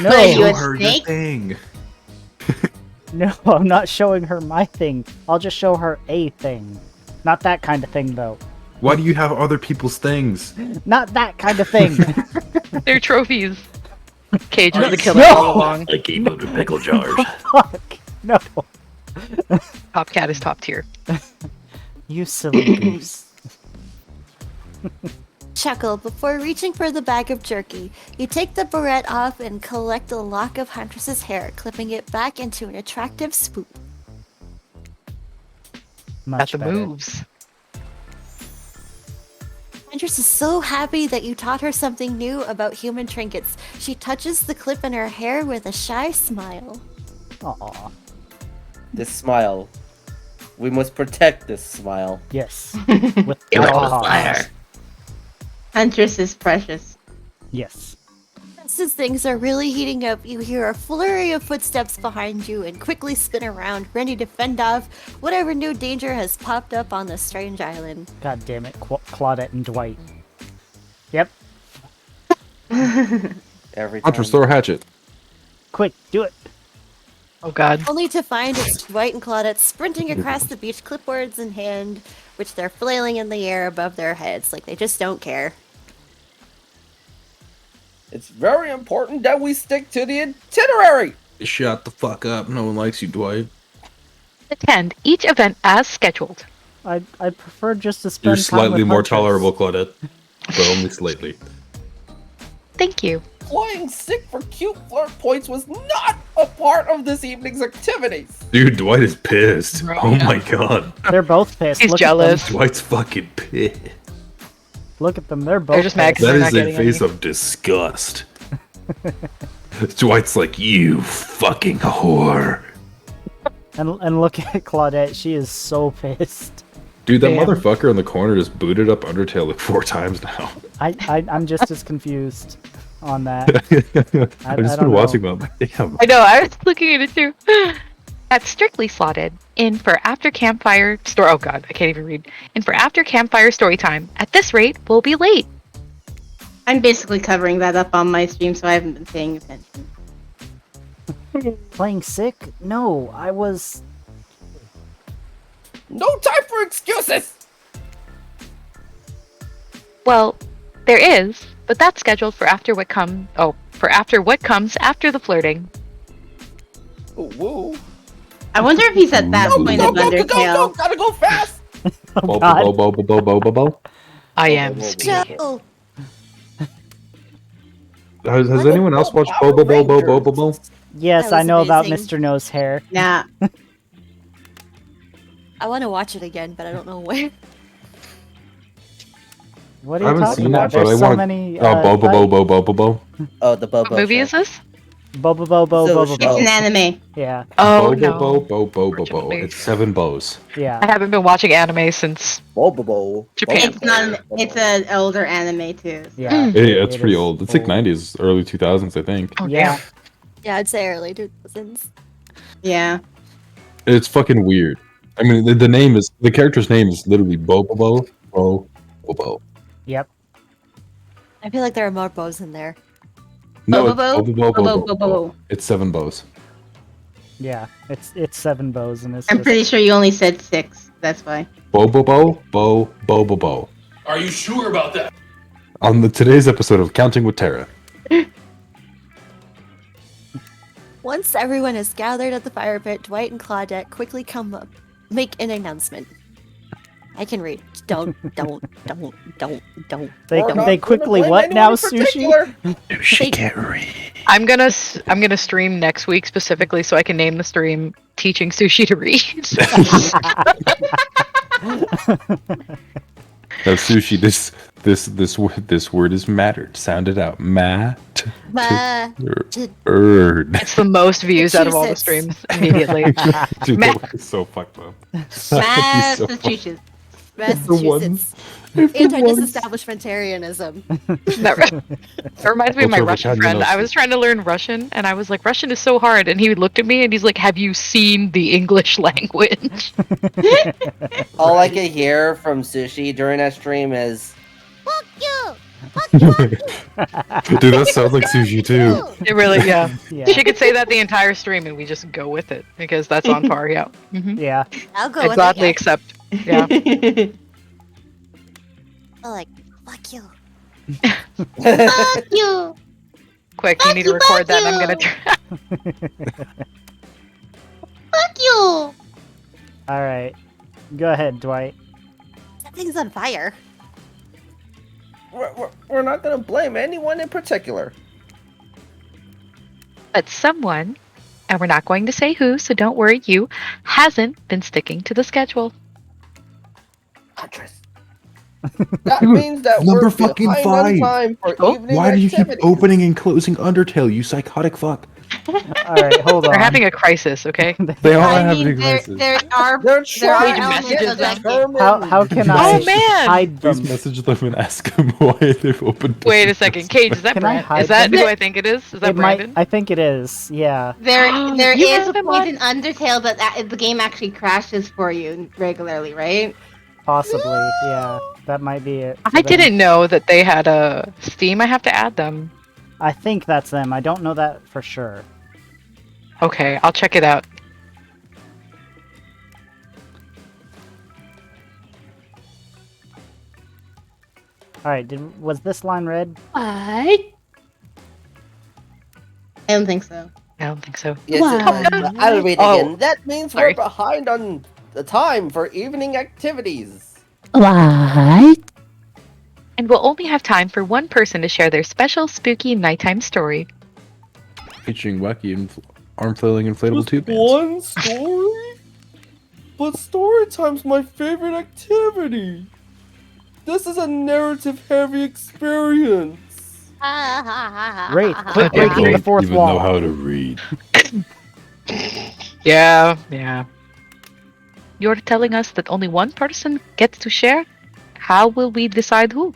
No, You a Show her snake? your thing. no, I'm not showing her my thing. I'll just show her a thing. Not that kind of thing, though. Why do you have other people's things? Not that kind of thing. They're trophies. Cage was the killer No! all along. I came out of pickle jars. Fuck. No. Top cat is top tier. You silly goose. Chuckle before reaching for the bag of jerky. You take the barrette off and collect a lock of Huntress's hair, clipping it back into an attractive swoop. Much Got the better. moves. Huntress is so happy that you taught her something new about human trinkets. She touches the clip in her hair with a shy smile. Aw. This smile. We must protect this smile. Yes. With You're all all costs. fire. Huntress is precious. Yes. Just as things are really heating up, you hear a flurry of footsteps behind you and quickly spin around, ready to fend off whatever new danger has popped up on the strange island. God damn it, Claudette and Dwight. Yep. Every time. Huntress, throw a hatchet. Quick, do it. Oh god. Only to find it's Dwight and Claudette sprinting across the beach, clipboards in hand, which they're flailing in the air above their heads like they just don't care. It's very important that we stick to the itinerary. Shut the fuck up. No one likes you, Dwight. Attend each event as scheduled. I'd prefer just to spend You're time slightly with more Huntress. tolerable, Claudette. But only slightly. Thank you. Flying sick for cute flirt points was not a part of this evening's activities. Dude, Dwight is pissed. Oh my god. They're both pissed. He's Look jealous. Dwight's fucking pissed. At them. Look at them. They're both They're just mad 'cause pissed. That they're is not a getting face any. of disgust. Dwight's like, you fucking whore. And look at Claudette. She is so pissed. Dude, that Damn. motherfucker in the corner just booted up Undertale like 4 times now. I'm just as confused on that. I've just don't been know. watching them. Damn. I know, I was looking at it too. That's strictly slotted in for after campfire story. Oh god, I can't even read. In for after campfire story time. At this rate, we'll be late. I'm basically covering that up on my stream, so I haven't been paying attention. Playing sick? No, I was. No time for excuses. Well, there is, but that's scheduled for after what comes. Oh, for after what comes after the flirting. Ooh, woo. I wonder if he's at that Go, point Go, of go, go, go, go! Undertale. Gotta go fast. Oh Bo, god. bo, bo, bo, bo, bo, bo, bo. I am whoa, whoa. speaking. Joe! Has What the anyone else fuck? watched Bo, bo, bo, bo, bo, bo, bo? Yes, That I was know about amazing. Mr. Nose Hair. Nah. I want to watch it again, but I don't know where. What I are you haven't talking seen about? that, but There's I so want. many. Oh, bo, bo, bo, bo, bo, bo, bo. Oh, the Bobo What movie show. is this? Bo bo bo bo So bo bo It's bo. an anime. Yeah, Oh Bo, no. bo, bo, bo, bo, bo, bo. Unfortunately. It's 7 bows. I yeah. haven't been watching anime since Bobo. Japan. It's not. It's an older anime too. Yeah. It's it pretty is old. It's like 90s, early 2000s, I think. Oh Yeah. damn. Yeah, I'd say early 2000s. Yeah. It's fucking weird. I mean, the name is the character's name is literally Bobo, Bobo. Yep. I feel like there are more bows in there. No, it's Bobo, Bobo, Bobo, Bobo. Bobo. It's 7 bows. Yeah. It's 7 bows and it's I'm just. pretty sure you only said 6. That's why. Bobo, Bobo. Are you sure about that? On today's episode of Counting with Tara. Once everyone is gathered at the fire pit, Dwight and Claudette quickly come up, make an announcement. I can read. Don't. They We're not they gonna quickly blame what anyone now, in Sushi? particular. She They- can't read. I'm gonna stream next week specifically so I can name the stream "Teaching Sushi to Read." Now, Sushi, this word is mattered. Sound it out. Mattered. It's the most views out of all the Massachusetts. streams immediately. Dude, Ma- that would be so fucked up. Massachusetts. Massachusetts. Anti-disestablishmentarianism. That reminds me of my Russian friend. I was trying to learn Russian, and I was like, Russian is so hard. And he looked at me, and he's like, have you seen the English language? All I can hear from Sushi during that stream is Fuck you! Dude, that sounds like Sushi too. It really, yeah. Yeah. She could say that the entire stream, and we just go with it because that's on par. Yeah. Mm-hmm. Yeah. I'll go I with gladly it. accept. Yeah. Like, fuck you. Fuck you. Quick, you need to record that. And I'm gonna. Fuck you. All right. Go ahead, Dwight. That thing's on fire. we're not gonna blame anyone in particular. But someone, and we're not going to say who, so don't worry, you hasn't been sticking to the schedule. Huntress. That means that Number we're fucking behind on 5. time for Oh, evening Why do you keep activities. opening and closing Undertale, you psychotic fuck? All right, hold on. We're having a crisis, okay? They are I having mean, a there, crisis. there are They're there are trying to elements get of that game. determined. How can Oh, I man! hide them? Please message them and ask them why they've opened. Wait a second, Cage, is that Can I Brand? hide Is that them? who I think it is? Is that It might. Brandon? I think it is. Yeah. There You is have a him point on? in Undertale that the game actually crashes for you regularly, right? Possibly. Yeah. That might be it. I didn't know that they had a Steam. I have to add them. I think that's them. I don't know that for sure. Okay, I'll check it out. All right. Was this line read? What? I don't think so. I don't think so. Yes, What? I'll read Oh, again. That means sorry. we're behind on the time for evening activities. And we'll only have time for one person to share their special spooky nighttime story. Featuring wacky arm flailing inflatable Just tube bands. one story? But story time's my favorite activity. This is a narrative-heavy experience. Great. Quit I breaking the fourth even wall. know how to read. Yeah. You're telling us that only one person gets to share? How will we decide who?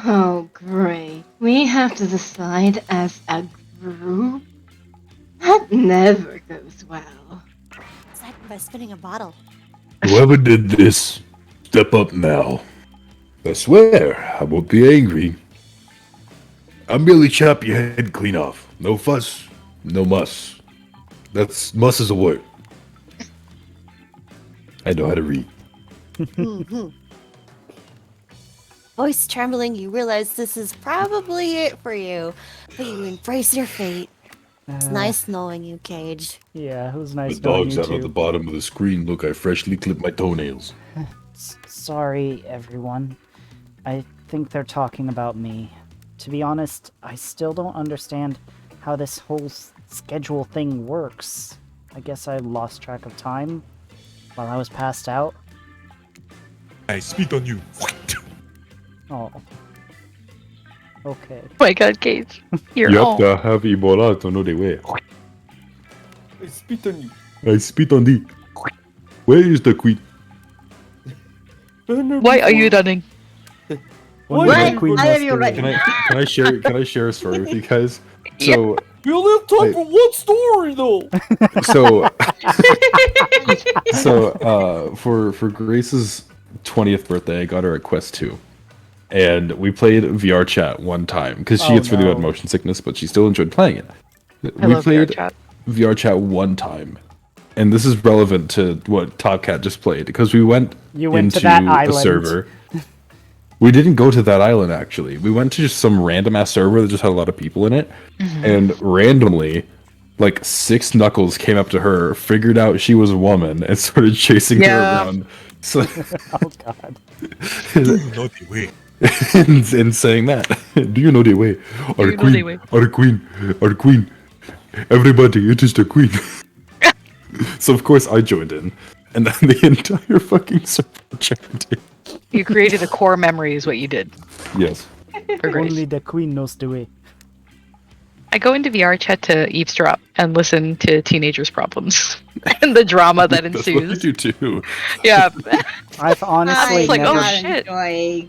Oh, great. We have to decide as a group? That never goes well. It's like by spinning a bottle. Whoever did this, step up now. I swear, I won't be angry. I'll merely chop your head clean off. No fuss, no muss. That's muss is a word. I know how to read. Mhm. Voice trembling, you realize this is probably it for you, but you embrace your fate. It's nice knowing you, Cage. Yeah. It was The nice knowing dogs you out at the too. bottom of the screen look I freshly clipped my toenails. Sorry, everyone. I think they're talking about me. To be honest, I still don't understand how this whole schedule thing works. I guess I lost track of time while I was passed out. I spit on you. Oh. Okay. Oh my god, Cage. You're You all. have to have Ebola to know the way. I spit on you. I spit on thee. Where is the queen? Why are you running? When What? the Queen Why was are you doing- ready? Can I share a story with you guys? So We only have time for one story, though. for Grace's 20th birthday, I got her at Quest 2. And we played VR chat one time because she Oh, gets really bad no. motion sickness, but she still enjoyed playing it. I we love played VR chat. VR chat one time, and this is relevant to what Top Cat just played because we went You went to into that a island. server. We didn't go to that island actually. We went to just some random ass server that just had a lot of people in it, and randomly, like 6 Knuckles came up to her, figured out she was a woman, and started chasing her Yeah. around. So Oh god. Naughty way. and saying that. Do you know the way? Do Our you know the way? queen, our queen. Everybody, it is the queen. So of course I joined in, and then the entire fucking server chimed in. You created a core memory, is what you did. Yes. For Grace. Only the queen knows the way. I go into VR chat to eavesdrop and listen to teenagers' problems and the drama that That's what I ensues. do too. Yeah. I've honestly It's like, never. oh, not shit. enjoy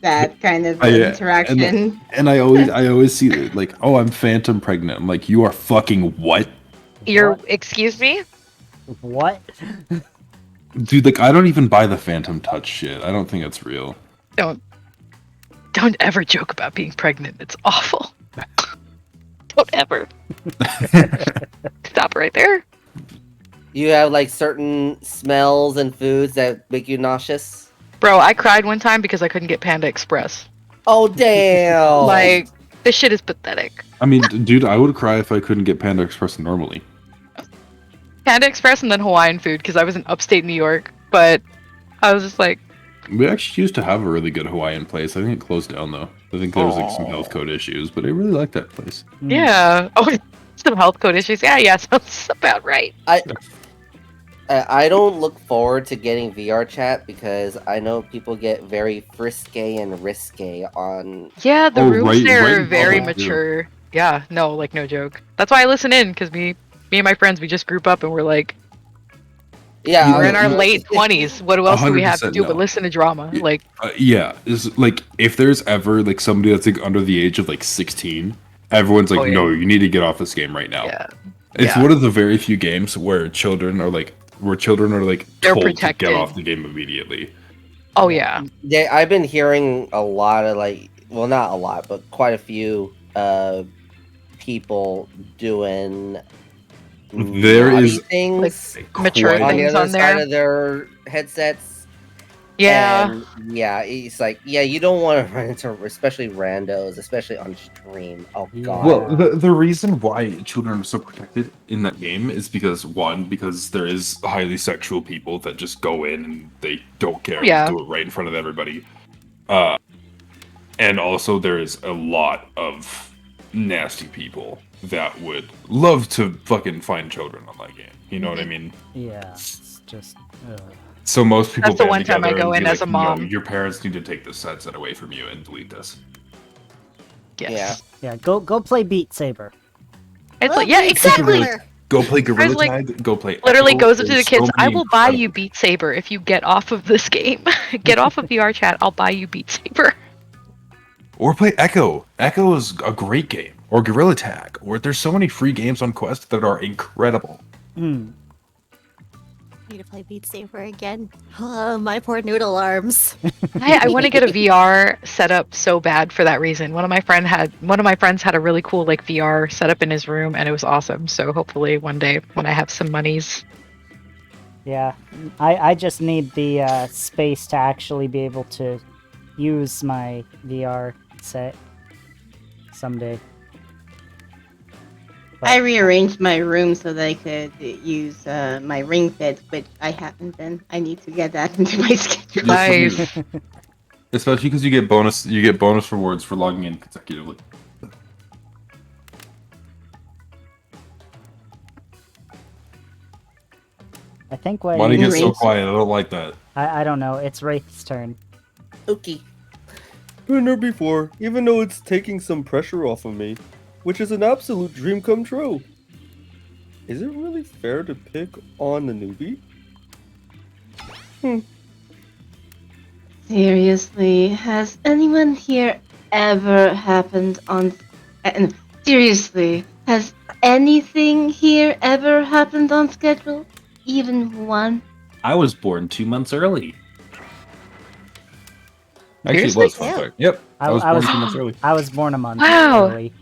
that kind of I, interaction. And I always see that, like, oh, I'm phantom pregnant. I'm like, you are fucking what? You're, What? excuse me? What? Dude, like, I don't even buy the phantom touch shit. I don't think it's real. Don't ever joke about being pregnant. It's awful. Don't ever. Stop right there. You have like certain smells and foods that make you nauseous. Bro, I cried one time because I couldn't get Panda Express. Oh damn! Like, this shit is pathetic. I mean, dude, I would cry if I couldn't get Panda Express normally. Panda Express and then Hawaiian food because I was in upstate New York, but I was just like, We actually used to have a really good Hawaiian place. I think it closed down though. I think there was like some health code issues, but I really liked that place. yeah. Oh, some health code issues. Yeah, sounds about right. I don't look forward to getting VR chat because I know people get very frisky and risque on. Yeah, the Oh, rooms right- there right are in very public, too. mature. Yeah, no, like no joke. That's why I listen in because me and my friends we just group up and we're like, Yeah, we're in our you- late 20s. What else do we have to 100% do but no. listen to drama? Yeah. Like, Yeah, is like if there's ever like somebody that's like under the age of like 16, everyone's like, Oh, yeah. no, you need to get off this game right now. yeah, It's yeah. one of the very few games where children are like They're told protected. to get off the game immediately. oh yeah, Yeah, I've been hearing a lot of like, well, not a lot, but quite a few people doing There naughty is- things mature Quite- on the things other on side there. of their headsets. Yeah, And, yeah, it's like, yeah, you don't want to run into especially randos, especially on stream. Oh Yeah. god. Well, the reason why children are so protected in that game is because because there is highly sexual people that just go in and they don't care, Yeah. do it right in front of everybody. And also there is a lot of nasty people that would love to fucking find children on that game. You know what I mean? Yeah, it's just. So most people That's the band one time I together go and in be as a like, mom. No, your parents need to take this headset away from you and delete this. yes. Yeah, go play Beat Saber. It's like, yeah, exactly. Go play Gorilla like, Tag. Go play. Literally Echo. goes up to the There's kids. so I many will buy you incredible- Beat Saber if you get off of this game. Get off of VR chat. I'll buy you Beat Saber. Or play Echo. Echo is a great game. Or Gorilla Tag. Or there's so many free games on Quest that are incredible. Hmm. Need to play Beat Saber again. Oh, my poor noodle arms. I want to get a VR setup so bad for that reason. One of my friends had a really cool like VR setup in his room, and it was awesome. So hopefully one day when I have some monies, Yeah, I just need the space to actually be able to use my VR set someday. I rearranged my room so that I could use my Ring Fit, which I haven't been. I need to get that into my schedule. nice. Especially because you get bonus rewards for logging in consecutively. I think what Why do you get so Rearrange. quiet? I don't like that. I don't know. It's Wraith's turn. Okay. Been there before, even though it's taking some pressure off of me, which is an absolute dream come true. Is it really fair to pick on the newbie? Seriously, has anyone here ever happened on? Seriously, has anything here ever happened on schedule? Even one? I was born 2 months early. Actually, it Seriously? was fun fact. Yep. I was born 2 months early. I was born a month Wow. early.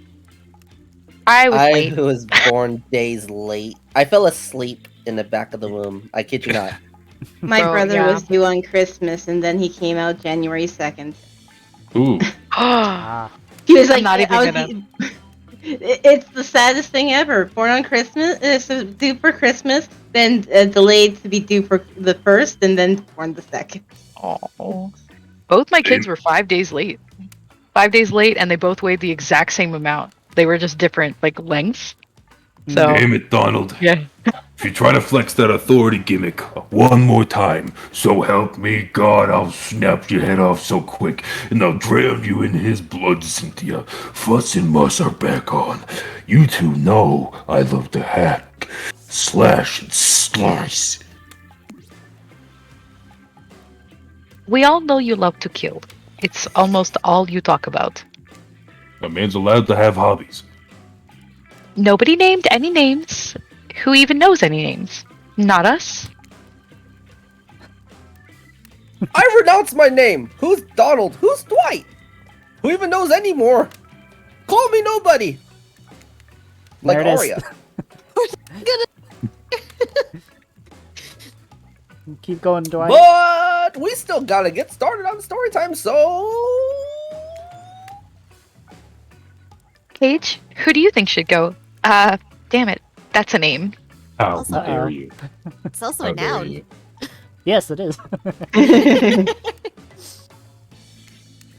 I was I late. was born days late. I fell asleep in the back of the womb. I kid you not. My Bro, brother yeah. was due on Christmas, and then he came out January 2nd. Ooh. Ah, He was I'm like, not even I was- gonna- It's the saddest thing ever. Born on Christmas, so due for Christmas, then delayed to be due for the first, and then born the second. Oh. Both my kids were 5 days late. 5 days late, and they both weighed the exact same amount. They were just different, like, lengths. So, Damn it, Donald. yeah. If you try to flex that authority gimmick one more time, so help me God, I'll snap your head off so quick, and I'll drown you in his blood, Cynthia. Fuss and Muss are back on. You two know I love to hack, slash, and slice. We all know you love to kill. It's almost all you talk about. A man's allowed to have hobbies. Nobody named any names. Who even knows any names? Not us. I renounce my name. Who's Donald? Who's Dwight? Who even knows anymore? Call me nobody. Like There it is. Arya. Keep going, Dwight. But we still gotta get started on story time, so Cage, who do you think should go? Damn it. That's a name. How Also- dare you? It's also How a dare noun. you. Yes, it is.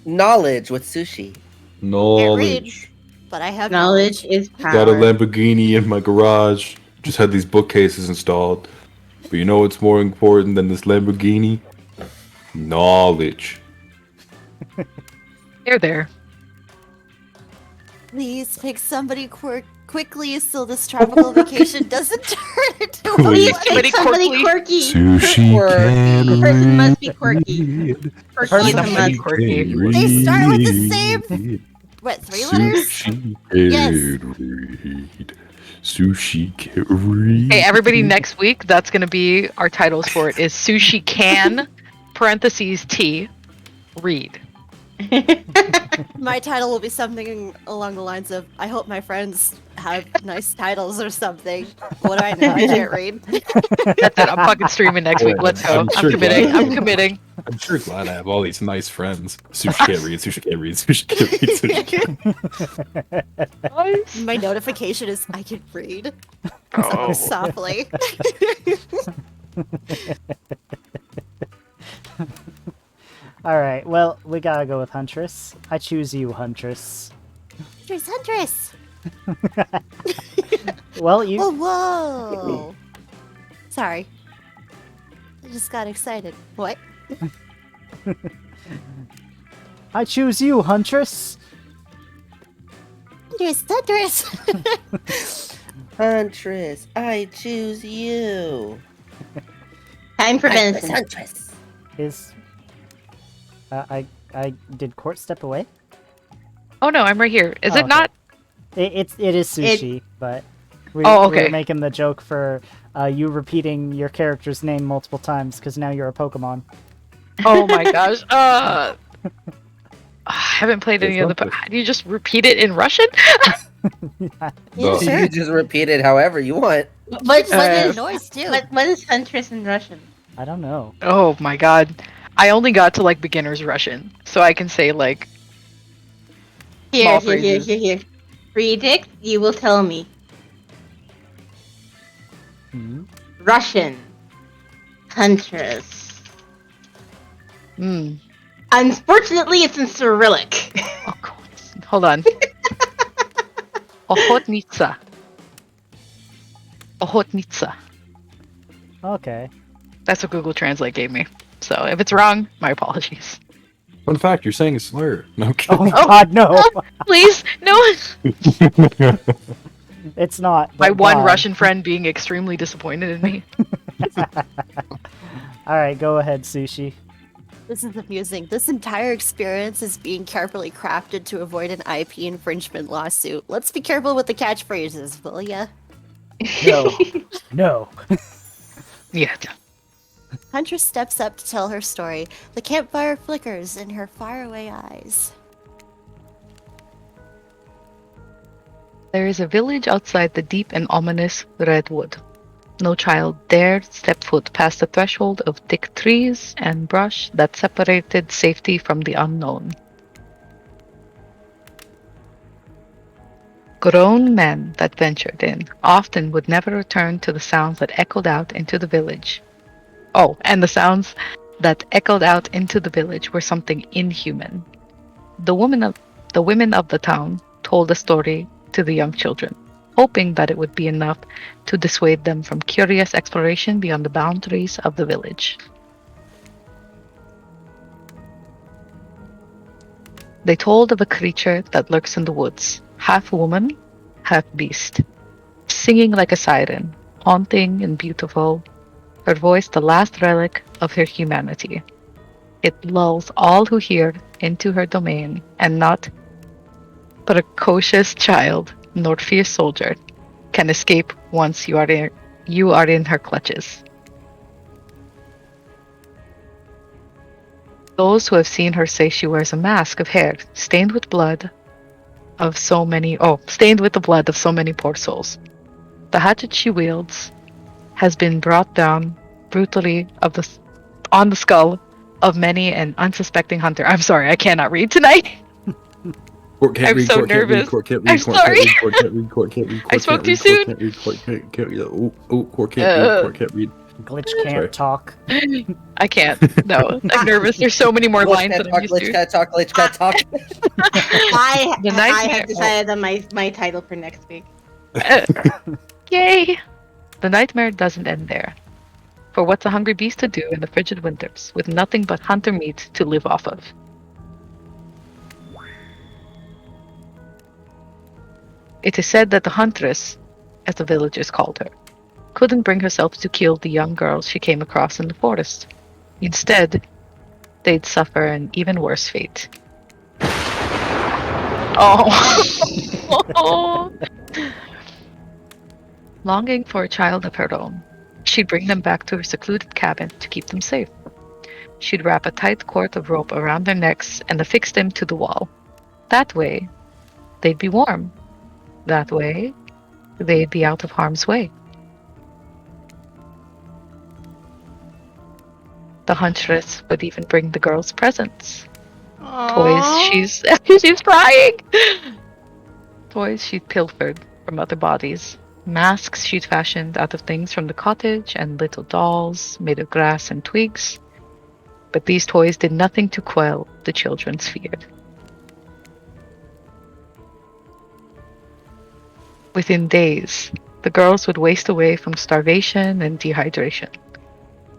knowledge with sushi. Knowledge. But I have Knowledge is power. Got a Lamborghini in my garage. Just had these bookcases installed. But you know what's more important than this Lamborghini? Knowledge. There. Please pick somebody quickly so this tropical vacation doesn't turn into a Please Somebody pick somebody quirky. Sushi Or- can The person must be quirky. read. Quirky Person is a must must. be quirky. They start with the Read. same- What, 3 letters? Sushi Yes. can read. Sushi can read. Hey, everybody, next week, that's going to be our titles for it is Sushi Can, parentheses T, read. My title will be something along the lines of, I hope my friends have nice titles or something. What do I know? I can't read. That's it. I'm fucking streaming next week. Let's go. I'm I'm sure committing. glad- I'm committing. I'm sure glad I have all these nice friends. Sushi can't read, sushi can't read, sushi can't read, sushi can't My notification is, I can read. Oh. Softly. Alright, well, we gotta go with Huntress. I choose you, Huntress. Huntress! Well, you. Oh, whoa! Sorry. I just got excited. What? I choose you, Huntress. Huntress! Huntress, I choose you. Time for Huntress, venison. Huntress. Is. I did Court step away? Oh no, I'm right here. Is Oh, it okay. not? It is sushi, but we, Oh, we were okay. making the joke for you repeating your character's name multiple times because now you're a Pokemon. Oh my gosh. I haven't played any There's of the. something. Do you just repeat it in Russian? Yeah, No. sure. You just repeat it however you want. What Uh, is noise too. what is Huntress in Russian? I don't know. Oh my god. I only got to like beginner's Russian, so I can say like Here, Small here. phrases. Predict, you will tell me. Hmm? Russian. Huntress. hmm. Unfortunately, it's in Cyrillic. Oh god. Hold on. Ochotnica. Ochotnica. Okay. That's what Google Translate gave me. So if it's wrong, my apologies. Fun fact, you're saying a slur. No Oh kidding. God, no! Please, no. It's not. My but one God. Russian friend being extremely disappointed in me. All right, go ahead, Sushi. This is amusing. This entire experience is being carefully crafted to avoid an IP infringement lawsuit. Let's be careful with the catchphrases, will ya? No, no. Yeah. Huntress steps up to tell her story. The campfire flickers in her faraway eyes. There is a village outside the deep and ominous redwood. No child dared step foot past the threshold of thick trees and brush that separated safety from the unknown. Grown men that ventured in often would never return to the sounds that echoed out into the village. Oh, and the sounds that echoed out into the village were something inhuman. The women of the town told the story to the young children, hoping that it would be enough to dissuade them from curious exploration beyond the boundaries of the village. They told of a creature that lurks in the woods, half woman, half beast, singing like a siren, haunting and beautiful, her voice the last relic of her humanity. It lulls all who hear into her domain, and not precocious child nor fierce soldier can escape once you are in her clutches. Those who have seen her say she wears a mask of hair stained with the blood of so many poor souls. The hatchet she wields has been brought down brutally on the skull of many an unsuspecting hunter. I'm sorry, I cannot read tonight. Court can't I'm read, so court can't read, nervous. court can't read, I'm court sorry. can't read, court can't read, court can't read, I court spoke can't too read, soon. court can't read, court can't read. Oh, court can't read, court can't read. Glitch can't Sorry. talk. I can't. No, I'm nervous. There's so many more lines than I'm used Glitch to. can't talk, Glitch can't talk. I The I nightmare- have decided on my title for next week. Yay! The nightmare doesn't end there. For what's a hungry beast to do in the frigid winters with nothing but hunter meat to live off of? It is said that the huntress, as the villagers called her, couldn't bring herself to kill the young girls she came across in the forest. Instead, they'd suffer an even worse fate. Oh! Longing for a child of her own, she'd bring them back to her secluded cabin to keep them safe. She'd wrap a tight cord of rope around their necks and affix them to the wall. That way, they'd be warm. That way, they'd be out of harm's way. The huntress would even bring the girls presents. Toys she's crying. Toys she'd pilfered from other bodies. Masks she'd fashioned out of things from the cottage and little dolls made of grass and twigs. But these toys did nothing to quell the children's fear. Within days, the girls would waste away from starvation and dehydration.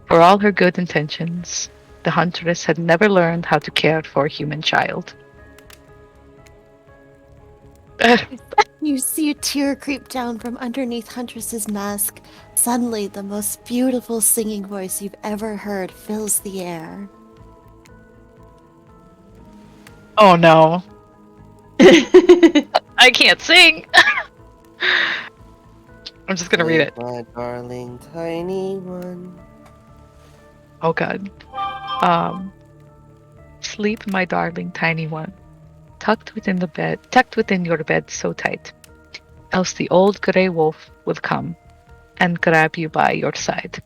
For all her good intentions, the huntress had never learned how to care for a human child. You see a tear creep down from underneath Huntress's mask. Suddenly, the most beautiful singing voice you've ever heard fills the air. Oh no. I can't sing! I'm just gonna read it. My darling tiny one. Oh god. Sleep, my darling tiny one, tucked within your bed so tight, else the old grey wolf will come and grab you by your side.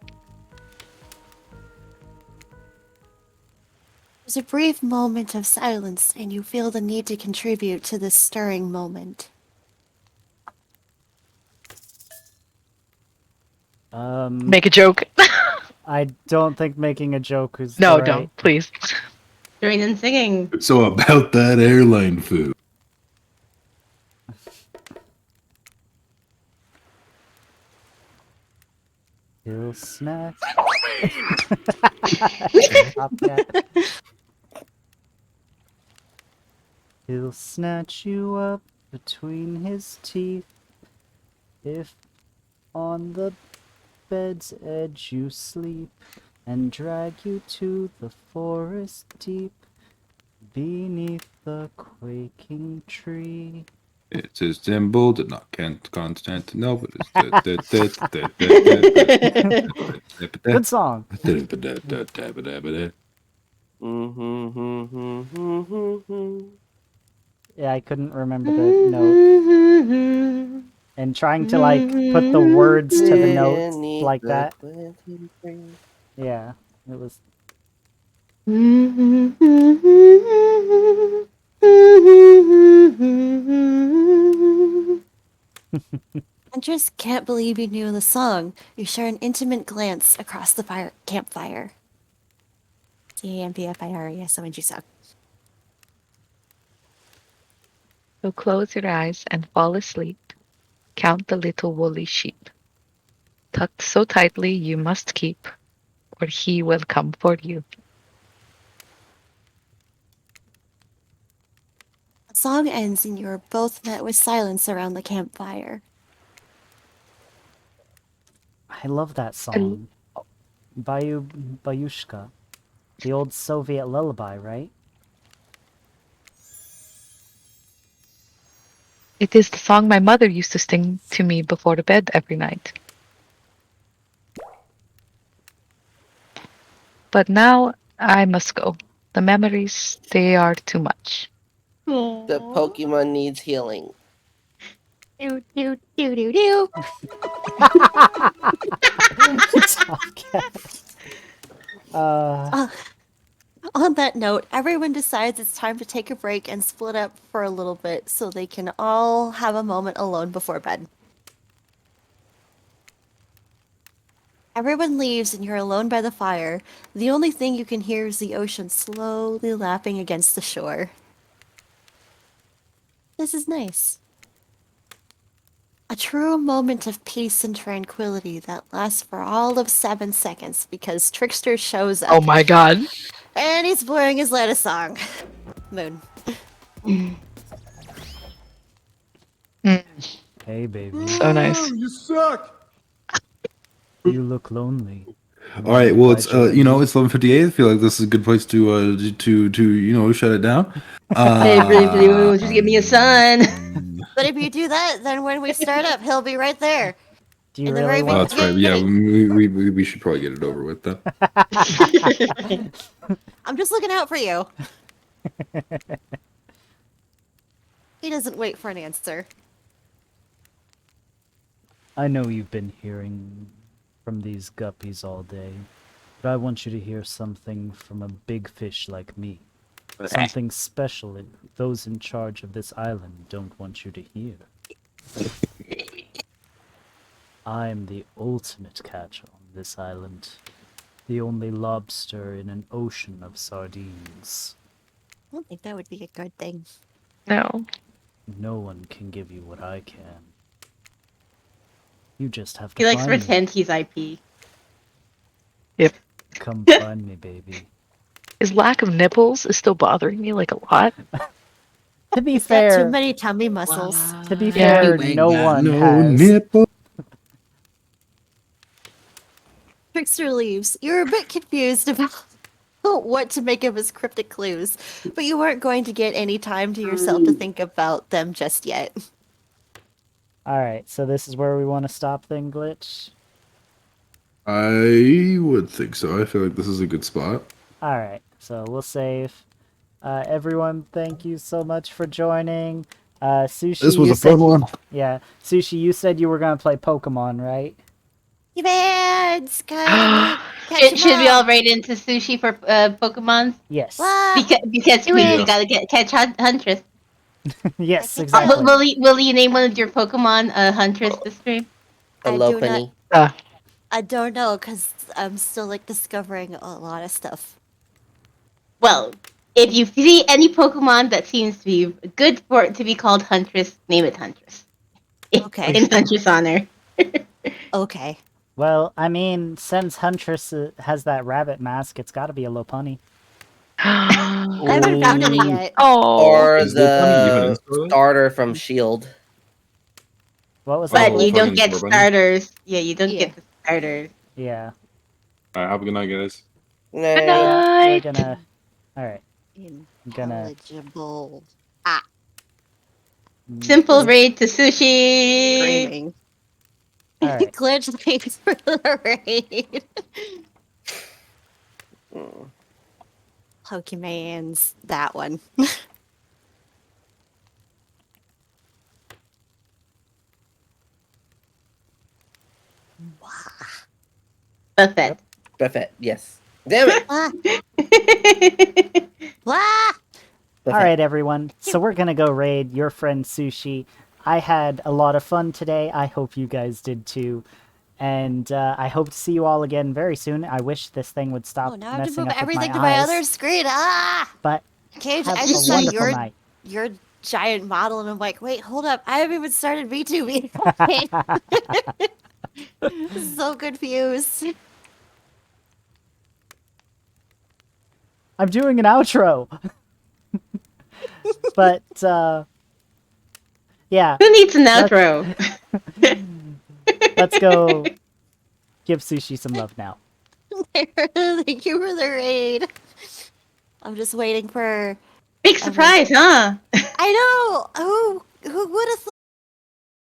There's a brief moment of silence, and you feel the need to contribute to this stirring moment. Make a joke. I don't think making a joke is No, right. don't, please. Join in singing. So about that airline food. He'll snatch. Stop that. He'll snatch you up between his teeth if on the bed's edge you sleep, and drag you to the forest deep beneath the quaking tree. It's a symbol that not Constantinople. Good song. Yeah, I couldn't remember the note. And trying to like put the words to the notes like that. Yeah, it was. Huntress can't believe you knew the song. You share an intimate glance across the campfire. CAMPFIRESONG. So close your eyes and fall asleep. Count the little woolly sheep. Tucked so tightly you must keep, or he will come for you. The song ends and you are both met with silence around the campfire. I love that song. Bayushka. The old Soviet lullaby, right? It is the song my mother used to sing to me before the bed every night. But now I must go. The memories, they are too much. The Pokemon needs healing. Do do do do do. Uh, On that note, everyone decides it's time to take a break and split up for a little bit so they can all have a moment alone before bed. Everyone leaves and you're alone by the fire. The only thing you can hear is the ocean slowly lapping against the shore. This is nice. A true moment of peace and tranquility that lasts for all of 7 seconds because Trickster shows up. Oh my god. And he's blowing his latest song. Moon. hey, baby. So nice. You suck. You look lonely. All right. Well, it's it's 11:58. I feel like this is a good place to shut it down. Hey, Blue, just give me a sun. But if you do that, then when we start up, he'll be right there. Do you In the really very Oh, want that's right. Yeah, we should probably get it over with then. I'm just looking out for you. He doesn't wait for an answer. I know you've been hearing from these guppies all day, but I want you to hear something from a big fish like me. Something special that those in charge of this island don't want you to hear. I'm the ultimate catcher on this island. The only lobster in an ocean of sardines. I don't think that would be a good thing. No. No one can give you what I can. You just have to He likes to find me. pretend he's IP. Come find me, baby. His lack of nipples is still bothering me like a lot. To be He's got too fair, many tummy muscles. to be Yeah. fair, You ain't no got one no has. nipple. Trickster leaves. You're a bit confused about what to make of his cryptic clues, but you aren't going to get any time to yourself to think about them just yet. Alright, so this is where we want to stop then, Glitch? I would think so. I feel like this is a good spot. Alright, so we'll save. Everyone, thank you so much for joining. Sushi, This was you a fun one. Yeah, Sushi, you said you were going to play Pokemon, right? You fans, catch Should we him all up. rate into Sushi for Pokemon? Yes. Wah! Because Do we it. gotta catch Huntress. Yes, Will- exactly. Will you name one of your Pokemon Huntress this stream? I do Penny. I don't know, because I'm still, like, discovering a lot of stuff. Well, if you see any Pokemon that seems to be good for it to be called Huntress, name it Huntress. Okay. In Huntress honor. Okay. Well, I mean, since Huntress has that rabbit mask, it's got to be a Lopunny. I haven't found any yet. Oh. Or Is Lopunny even in the Starlight? starter from Shield. What was But that? Oh, you Lopunny don't and get Scorbunny? starters. Yeah, you don't Yeah. get the starters. Yeah. Alright, have a good night, guys. Nah. Good We're night. gonna... Alright. Gonna- Intelligible. Simple raid to Sushi! Screaming. Alright. Glitch, thanks for the raid. Mm. Pokemon's that one. Buffet. Buffet, yes. Damn it! Ah, ah! Buffet. Alright, everyone. So we're gonna go raid your friend Sushi. I had a lot of fun today. I hope you guys did too. And I hope to see you all again very soon. I wish this thing would stop Oh, now I have to messing move up with everything my to my eyes. other screen. Ah! But Cage, have I a just saw wonderful your night. giant model, and I'm like, wait, hold up. I haven't even started VTubing. So confused. I'm doing an outro. But yeah, Who needs an Let's- outro? let's go give Sushi some love now. Thank you for the raid. I'm just waiting for. Big surprise, huh? I know. Who would have